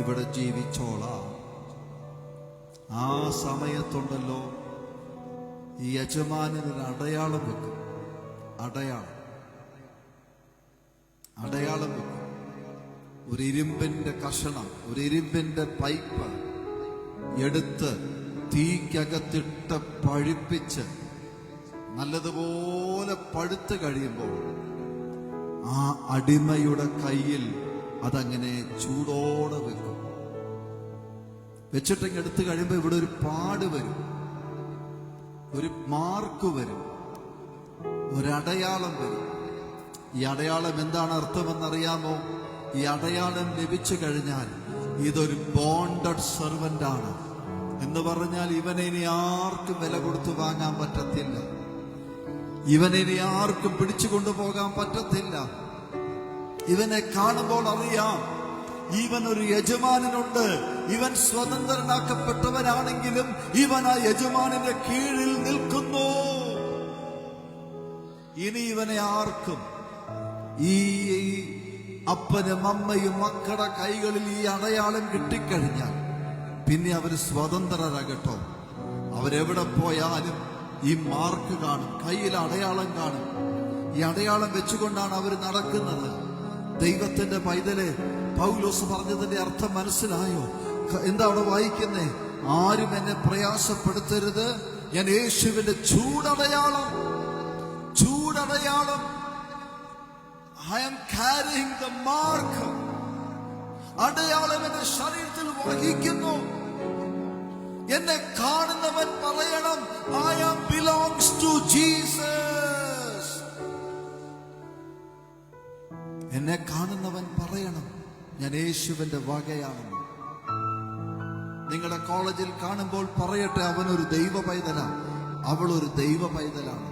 ഇവിടെ ജീവിച്ചോളാം. ആ സമയത്തുണ്ടല്ലോ ഈ യജമാനൊരു അടയാളം വെക്കും. അടയാളം വെക്കും. ഒരു ഇരുമ്പിന്റെ കഷണം, ഒരു ഇരുമ്പിന്റെ പൈപ്പ് എടുത്ത് തീക്കകത്തിട്ട് പഴുപ്പിച്ച് നല്ലതുപോലെ പഴുത്ത് കഴിയുമ്പോൾ ആ അടിമയുടെ കയ്യിൽ അതങ്ങനെ ചൂടോടെ വെക്കും. വെച്ചിട്ടെങ്കിൽ എടുത്തു കഴിയുമ്പോൾ ഇവിടെ ഒരു പാട് വരും, ഒരു മാർക്ക് വരും, ഒരടയാളം വരും. ഈ അടയാളം എന്താണ് അർത്ഥമെന്നറിയാമോ? ഈ അടയാളം ലഭിച്ചു കഴിഞ്ഞാൽ ഇതൊരു ബോണ്ടഡ് സെർവന്റ് ആണ് എന്ന് പറഞ്ഞാൽ ഇവനെ ഇനി ആർക്കും വില കൊടുത്ത് വാങ്ങാൻ പറ്റത്തില്ല. ഇവനെ ഇനി ആർക്കും പിടിച്ചു കൊണ്ടുപോകാൻ പറ്റത്തില്ല. ഇവനെ കാണുമ്പോൾ അറിയാം ഇവൻ ഒരു യജമാനനുണ്ട്. ഇവൻ സ്വതന്ത്രനാക്കപ്പെട്ടവനാണെങ്കിലും ഇവൻ ആ യജമാനന്റെ കീഴിൽ നിൽക്കുന്നു. ഇനി ഇവനെ ആർക്കും, ഈ അപ്പനും അമ്മയും മക്കളുടെ കൈകളിൽ ഈ അടയാളം കിട്ടിക്കഴിഞ്ഞാൽ പിന്നെ അവര് സ്വതന്ത്രരാകട്ടോ. അവരെവിടെ പോയാലും ഈ മാർക്ക് കാണും, കയ്യിൽ അടയാളം കാണും. ഈ അടയാളം വെച്ചുകൊണ്ടാണ് അവർ നടക്കുന്നത്. ദൈവത്തിന്റെ പൈതലെ, പൗലോസ് പറഞ്ഞതിന്റെ അർത്ഥം മനസ്സിലായോ? എന്താ അവിടെ വായിക്കുന്നേ? ആരും എന്നെ പ്രയാസപ്പെടുത്തരുത്, ഞാൻ യേശുവിന്റെ ചൂടടയാളം I am carrying the mark. അടയാളം എന്റെ ശരീരത്തിൽ വഹിക്കുന്നു. എന്നെ കാണുന്നവൻ പറയണം, I am belongs to Jesus. എന്നെ കാണുന്നവൻ പറയണം, ഞാൻ യേശുവിന്റെ വകയാണെന്ന്. നിങ്ങളുടെ കോളേജിൽ കാണുമ്പോൾ പറയട്ടെ, അവനൊരു ദൈവ പൈതലാണ്, അവളൊരു ദൈവ പൈതലാണ്.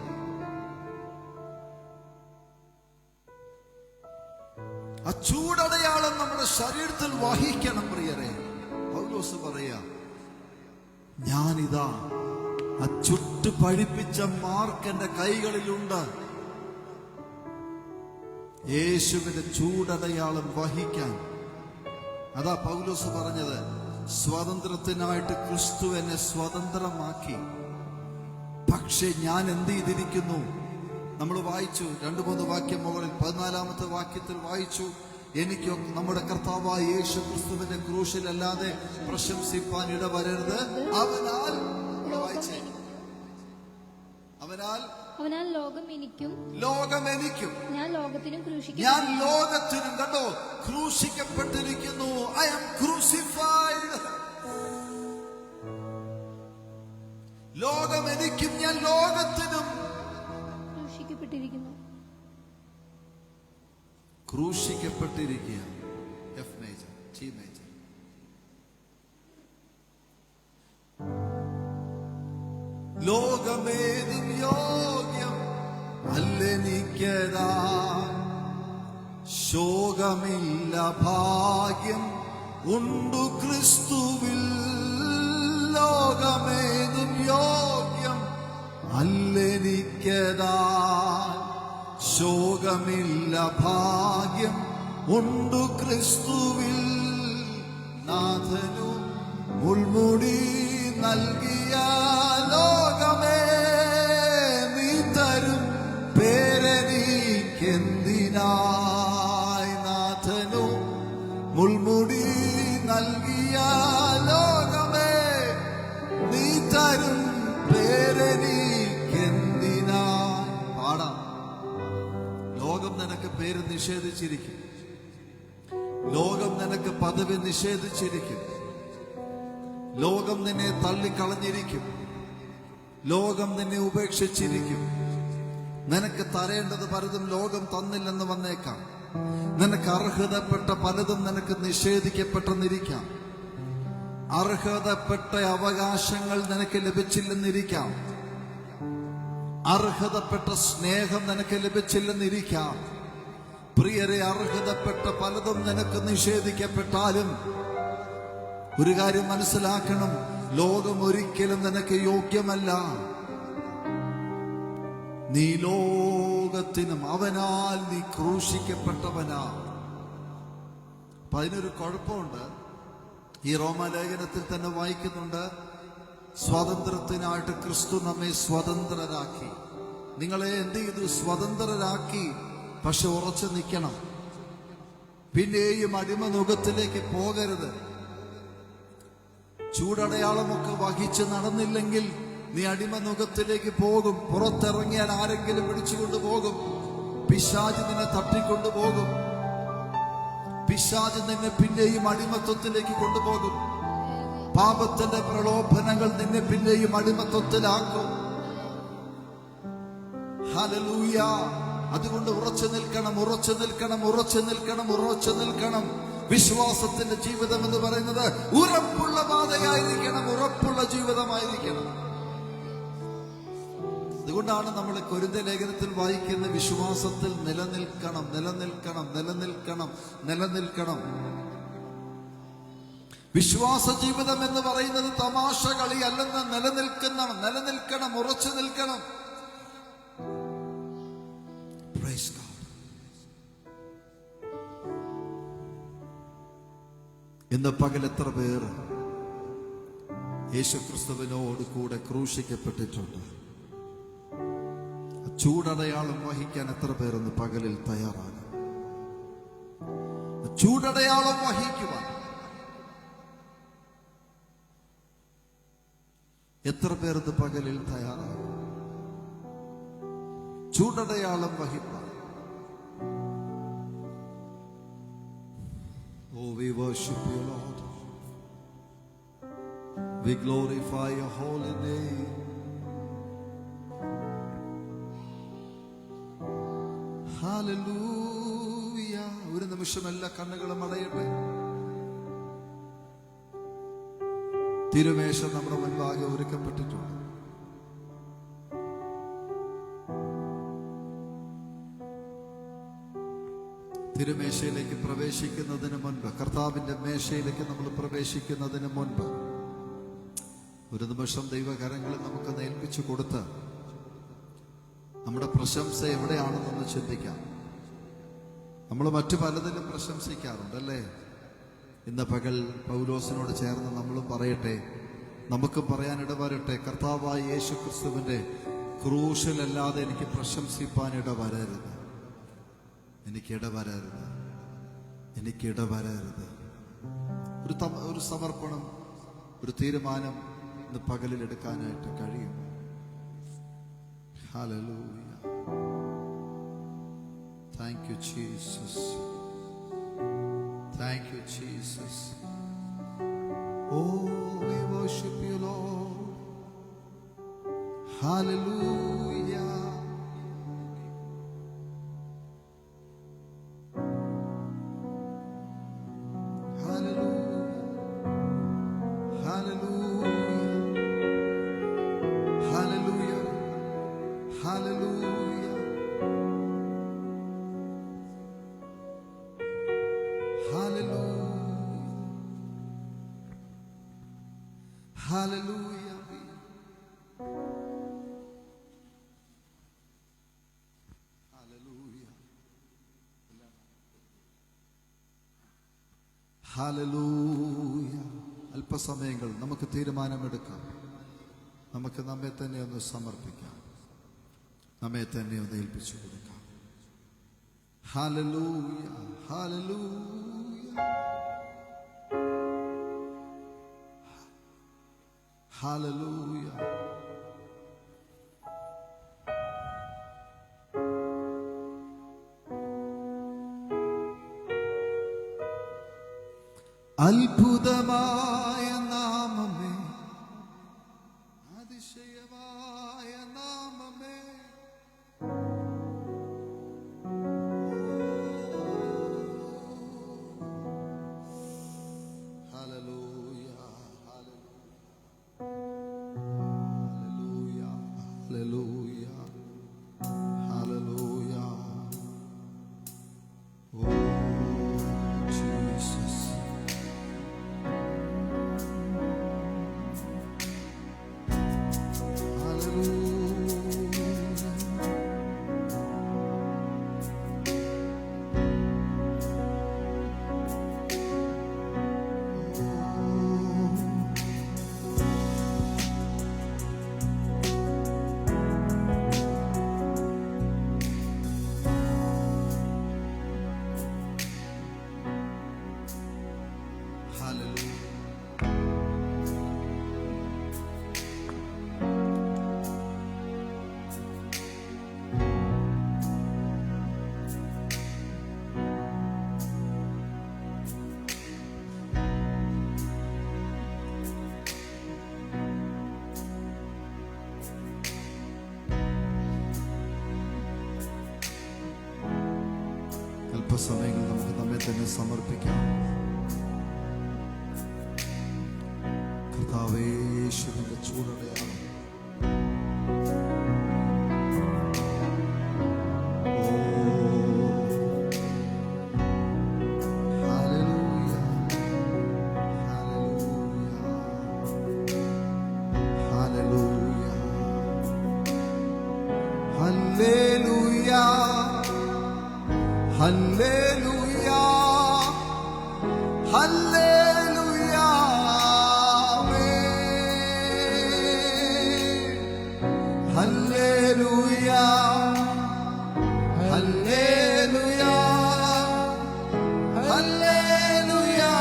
ആ ചൂടടയാളം നമ്മുടെ ശരീരത്തിൽ വഹിക്കണം പ്രിയരെ. പൗലോസ് പറയാ, ഞാനിതാ ആ ചുട്ടു പഴിപ്പിച്ച മാർക്ക് എന്റെ കൈകളിലുണ്ട്. യേശുവിന്റെ ചൂടടയാളം വഹിക്കാൻ. അതാ പൗലോസ് പറഞ്ഞത്, സ്വാതന്ത്ര്യത്തിനായിട്ട് ക്രിസ്തു എന്നെ സ്വതന്ത്രമാക്കി. പക്ഷെ ഞാൻ എന്ത് ചെയ്തിരിക്കുന്നു? നമ്മൾ വായിച്ചു 2-3 വാക്യം മുകളിൽ 14-ാമത്തെ വാക്യത്തിൽ വായിച്ചു, എനിക്ക് നമ്മുടെ കർത്താവായ യേശു ക്രിസ്തുവിന്റെ ക്രൂശിലല്ലാതെ പ്രശംസിപ്പാൻ ഇടവരരുത്. അവനാൽ ലോകം എനിക്കും ഞാൻ ലോകത്തിനും കണ്ടോ ക്രൂശിക്കപ്പെട്ടിരിക്കുന്നു. I am crucified. ലോകം എനിക്കും ഞാൻ ലോകത്തിനും ക്രൂശിക്കപ്പെട്ടിരിക്കുക. F major, G major. ലോകമേതും യോഗ്യം അല്ലെനിക്കതാ, ശോകമില്ല ഭാഗ്യം ഉണ്ടു ക്രിസ്തുവിൽ. ലോകമേതും യോഗ്യം അല്ലെനിക്കതാ, ശോകമില്ല ഭാഗ്യം ഉണ്ടു ക്രിസ്തുവിൽ. നാഥനു മുൾമുടി നൽകിയ ലോകമേ, നീ തരും പേരെനിക്കെന്തിനായി? മുൾമുടി നൽകിയ ലോകമേ, നീ തരും പേരെനിക്കെന്തിനാ. പാടാം. ലോകം നിനക്ക് പേര് നിഷേധിച്ചിരിക്കും, ലോകം നിനക്ക് പദവി നിഷേധിച്ചിരിക്കും, ലോകം നിന്നെ തള്ളിക്കളഞ്ഞിരിക്കും, ലോകം നിന്നെ ഉപേക്ഷിച്ചിരിക്കും. നിനക്ക് തരേണ്ടത് പലതും ലോകം തന്നില്ലെന്ന് വന്നേക്കാം. നിനക്ക് അർഹതപ്പെട്ട പലതും നിനക്ക് നിഷേധിക്കപ്പെട്ടെന്നിരിക്കാം. അർഹതപ്പെട്ട അവകാശങ്ങൾ നിനക്ക് ലഭിച്ചില്ലെന്നിരിക്കാം. അർഹതപ്പെട്ട സ്നേഹം നിനക്ക് ലഭിച്ചില്ലെന്നിരിക്കാം. പ്രിയരെ, അർഹതപ്പെട്ട പലതും നിനക്ക് നിഷേധിക്കപ്പെട്ടാലും ഒരു കാര്യം മനസ്സിലാക്കണം, ലോകം ഒരിക്കലും നിനക്ക് യോഗ്യമല്ല. നീ ലോകത്തിനും അവനാൽ നീ ക്രൂശിക്കപ്പെട്ടവനാ. അപ്പൊ അതിനൊരു കുഴപ്പമുണ്ട്. ഈ റോമാലേഖനത്തിൽ തന്നെ വായിക്കുന്നുണ്ട്, സ്വാതന്ത്ര്യത്തിനായിട്ട് ക്രിസ്തു നമ്മെ സ്വതന്ത്രരാക്കി. നിങ്ങളെ എന്ത് ചെയ്തു? സ്വതന്ത്രരാക്കി. പക്ഷെ ഉറച്ചു നിൽക്കണം. പിന്നെയും അടിമനുഖത്തിലേക്ക് പോകരുത്. ചൂടടയാളമൊക്കെ വഹിച്ച് നടന്നില്ലെങ്കിൽ നീ അടിമനുഖത്തിലേക്ക് പോകും. പുറത്തിറങ്ങിയാൽ ആരെങ്കിലും പിടിച്ചുകൊണ്ടു പോകും. പിശാച് നിന്നെ തട്ടിക്കൊണ്ടുപോകും. പിശാച് നിന്നെ പിന്നെയും അടിമത്വത്തിലേക്ക് കൊണ്ടുപോകും. പാപത്തിന്റെ പ്രലോഭനങ്ങൾ നിന്നെ പിന്നെയും അടിമത്വത്തിലാക്കും. ഹല്ലേലൂയ. അതുകൊണ്ട് ഉറച്ചു നിൽക്കണം, ഉറച്ചു നിൽക്കണം, ഉറച്ചു നിൽക്കണം, ഉറച്ചു നിൽക്കണം. വിശ്വാസത്തിന്റെ ജീവിതം എന്ന് പറയുന്നത് ഉറപ്പുള്ള പാതയായിരിക്കണം, ഉറപ്പുള്ള ജീവിതമായിരിക്കണം. അതുകൊണ്ടാണ് നമ്മൾ കൊരിന്ത്യർ ലേഖനത്തിൽ വായിക്കുന്ന വിശ്വാസത്തിൽ നിലനിൽക്കണം, നിലനിൽക്കണം, നിലനിൽക്കണം, നിലനിൽക്കണം. വിശ്വാസ ജീവിതം എന്ന് പറയുന്നത് തമാശ കളി അല്ലെന്ന് നിലനിൽക്കണം, ഉറച്ചു നിൽക്കണം. Praise God. ഇന്ന് പകൽ എത്ര പേർ യേശുക്രിസ്തുവിനോട് കൂടെ ക്രൂശിക്കപ്പെട്ടിട്ടുണ്ട്? ചൂടടയാളം വഹിക്കാൻ എത്ര പേർ ഇന്ന് പകലിൽ തയ്യാറാകും? ചൂടടയാളം വഹിക്കുവാൻ എത്ര പേർ ഇന്ന് പകലിൽ തയ്യാറാകും? ചൂടടയാളം വഹിപ്പാൻ. Oh, we worship you, Lord. We glorify your holy name. Hallelujah. ഒരു നിമിഷം എല്ലാ കണ്ണുകളും അടയട്ടെ. തിരുമേശ നമ്മുടെ മുൻപാകെ ഒരുക്കപ്പെട്ടിട്ടുണ്ട്. തിരുമേശയിലേക്ക് പ്രവേശിക്കുന്നതിന് മുൻപ്, കർത്താവിന്റെ മേശയിലേക്ക് നമ്മൾ പ്രവേശിക്കുന്നതിന് മുൻപ് ഒരു നിമിഷം ദൈവകരങ്ങളിൽ നമുക്ക് ഏൽപ്പിച്ചു കൊടുത്ത് നമ്മുടെ പ്രശംസ എവിടെയാണെന്നൊന്ന് ചിന്തിക്കാം. നമ്മൾ മറ്റു പലതിലും പ്രശംസിക്കാറുണ്ടല്ലേ? ഇന്ന് പകൽ പൗലോസിനോട് ചേർന്ന് നമ്മളും പറയട്ടെ, നമുക്കും പറയാനിട വരട്ടെ, കർത്താവായ യേശു ക്രിസ്തുവിന്റെ ക്രൂശിലല്ലാതെ എനിക്ക് പ്രശംസിപ്പാൻ ഇടവരരുത്, എനിക്കിടവരരുത്, എനിക്കിടവരരുത്. ഒരു സമർപ്പണം, ഒരു തീരുമാനം ഇന്ന് പകലിൽ എടുക്കാനായിട്ട് കഴിയും. Hallelujah. Thank you, Jesus. Thank you, Jesus. Oh, we worship you, Lord. Hallelujah. Hallelujah. Hallelujah. Hallelujah. അല്പസമയങ്ങൾ നമുക്ക് തീരുമാനമെടുക്കാം. നമുക്ക് നമ്മെ തന്നെ ഒന്ന് സമർപ്പിക്കാം, നമ്മെ തന്നെ ഒന്ന് ഏൽപ്പിച്ചു കൊടുക്കാം. Hallelujah. Hallelujah. ഹല്ലേലൂയ. അത്ഭുതമായ നാമമേ, അതിശയമായ നാമമേ, ഹല്ലേലൂയ, ഹല്ലേലൂയ, ഹല്ലേലൂയ, ഹല്ലേലൂയ. Oh Jesus. അല്പസമയങ്ങൾ നമുക്ക് നമ്മെ തന്നെ സമർപ്പിക്കാം. കർത്താവേ, യേശുവിന്റെ ചൂടടയാളം ഹല്ലേലൂയാ, ഹല്ലേലൂയാ, ഹല്ലേലൂയാ, ഹല്ലേലൂയാ, ഹല്ലേലൂയാ, ഹല്ലേലൂയാ, ഹല്ലേലൂയാ.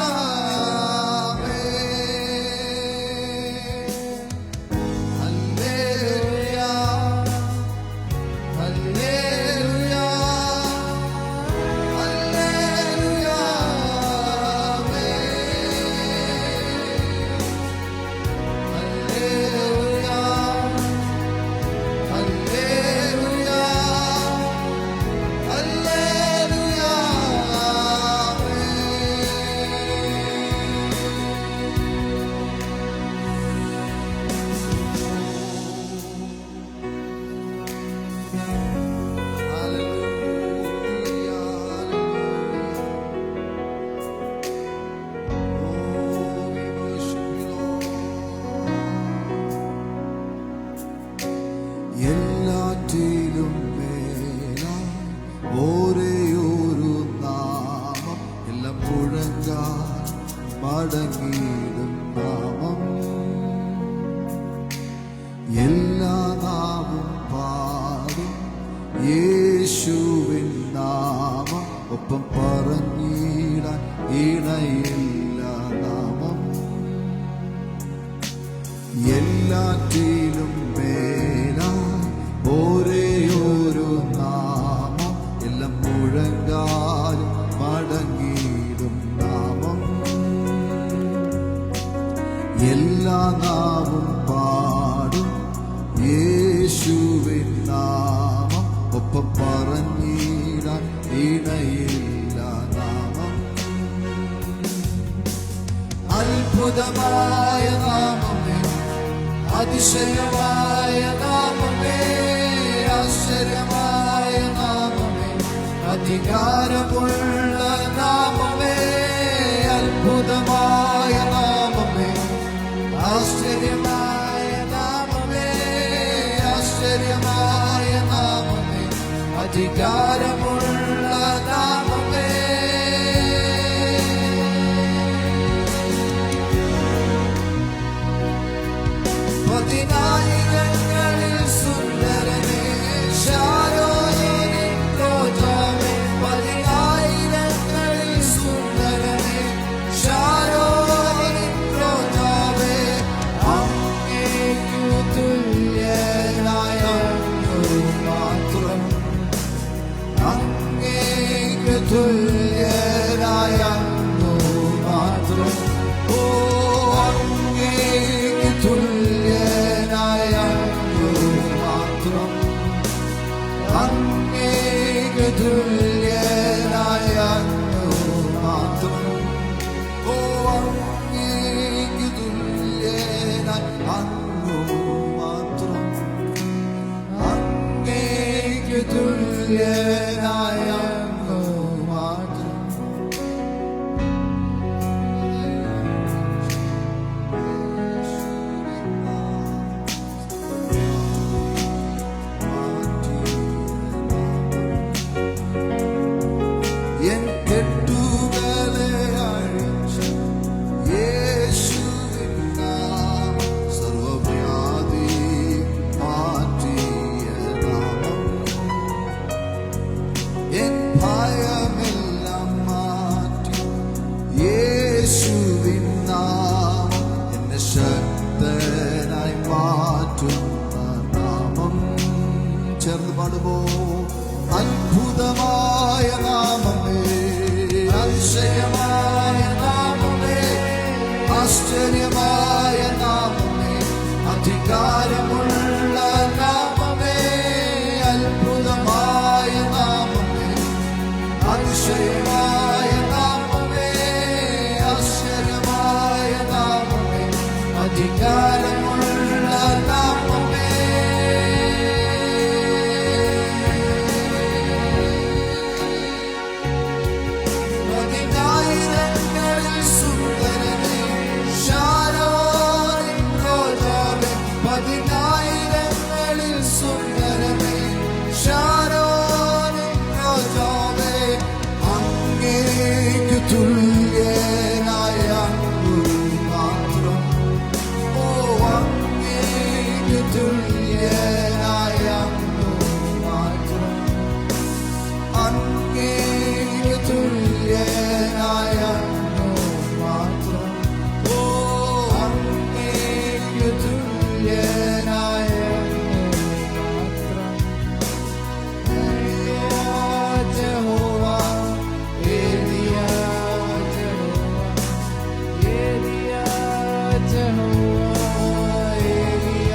എല്ലാറ്റിലും മേലായി ഒരേയൊരു നാമം, എല്ലാം മുഴങ്ങാൻ മടങ്ങിയിടും നാമം. എല്ലാ നാമം പാടും യേശുവിൻ നാമം, ഒപ്പം പറഞ്ഞിടാൻ ഇണയില്ല നാമം. എല്ലാറ്റിലും മേലായി ഒരേയൊരു നാമം, എല്ലാം മുഴങ്ങാനും മടങ്ങിയിടും നാമം. എല്ലാ നാമം പാടും യേശുവിൻ നാമം, ഒപ്പം പറഞ്ഞിടാൻ ഇണയില്ല നാമം. അത്ഭുതമായ നാമമേ, അതിശയമായ നാമമേ, ആശ്ചര്യമായ നാമമേ, അധികാരമുള്ള നാമമേ, അത്ഭുതമായ നാമമേ, ആശ്ചര്യമായ നാമമേ, ആശ്ചര്യമായ നാമമേ, അധികാരമുള്ള നാമമേ. പതിനായിരങ്ങളിൽ സുന്ദരനേ, ശാരോനിൻ രാജാവേ, പതിനായിരങ്ങളിൽ സുന്ദരനേ, ശാരോനിൻ രാജാവേ, അങ്ങേ കെട്ടുകളെ അഴിച്ച യേശുവിൻ നാമം സർവ്വവ്യാധി മാറ്റിയ നാമം. എൻ ഭയമെല്ലാം മാറ്റി യേശുവിൻ നാമം എന്നെ ശക്തനായി മാറ്റുന്ന നാമം. ചേർന്ന് പാടുമോ? അത്ഭുതമായ നാമമേ, അതിശയമായ നാമമേ, ആശ്ചര്യമായ നാമമേ, അധികാരമുള്ള നാമമേ, അത്ഭുതമായ നാമമേ, അതിശയമായ നാമമേ, ആശ്ചര്യമായ നാമമേ, അധികാരമുള്ള നാമമേ. പതിനായിരങ്ങളിൽ സുന്ദരനേ, ശാരോനിൻ രോജാവേ, പതിനായിരങ്ങളിൽ സുന്ദരനേ, ശാരോനിൻ രോജാവേ, അങ്ങേക്കു തുല്യനായ അങ്ങ് മാത്രം. ഓ, അങ്ങേക്കു തുല്യനായ അങ്ങ് മാത്രം. അങ്ങേക്കു തുല്യനായ അങ്ങ് മാത്രം. ഓ, അങ്ങേക്കു തുല്യനായ അങ്ങ് മാത്രം. യഹോവ, ഏലിയ യഹോവ, ഏലിയ യഹോവ, ഏലിയ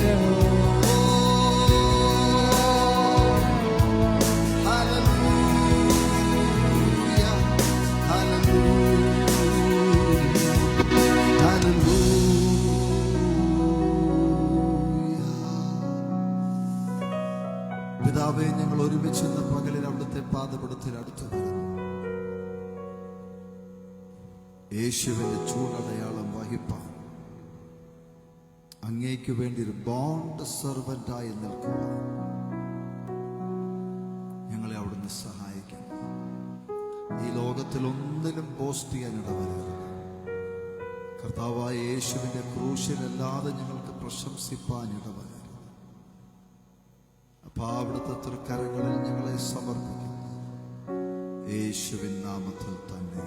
യഹോവ. ഹല്ലേലൂയ, ഹല്ലേലൂയ, ഹല്ലേലൂയ. പിതാവേ, ഞങ്ങൾ ഒരുമിച്ച് ഇന്ന് പകലിൽ അവിടുത്തെ പാദപീഠത്തിൽ അടുത്ത് വരുന്നു. യേശുവിന്റെ ചൂടടയാളം വഹിപ്പാൻ അങ്ങേക്ക് വേണ്ടി ഒരു ബോണ്ട് സെർവന്റായി നിൽക്കുവാൻ ഞങ്ങളെ അവിടുന്ന് സഹായിക്കണം. ഈ ലോകത്തിൽ ഒന്നിലും പോസ്റ്റ് ചെയ്യാൻ ഇടവരരുത്. കർത്താവായ യേശുവിന്റെ ക്രൂശിലല്ലാതെ ഞങ്ങൾക്ക് പ്രശംസിപ്പാൻ ഇടവരരുത്. അപ്പൊ അവിടുത്തെ തൃക്കരങ്ങളിൽ ഞങ്ങളെ സമർപ്പിക്കുന്നു. യേശുവിൻ നാമത്തിൽ തന്നെ.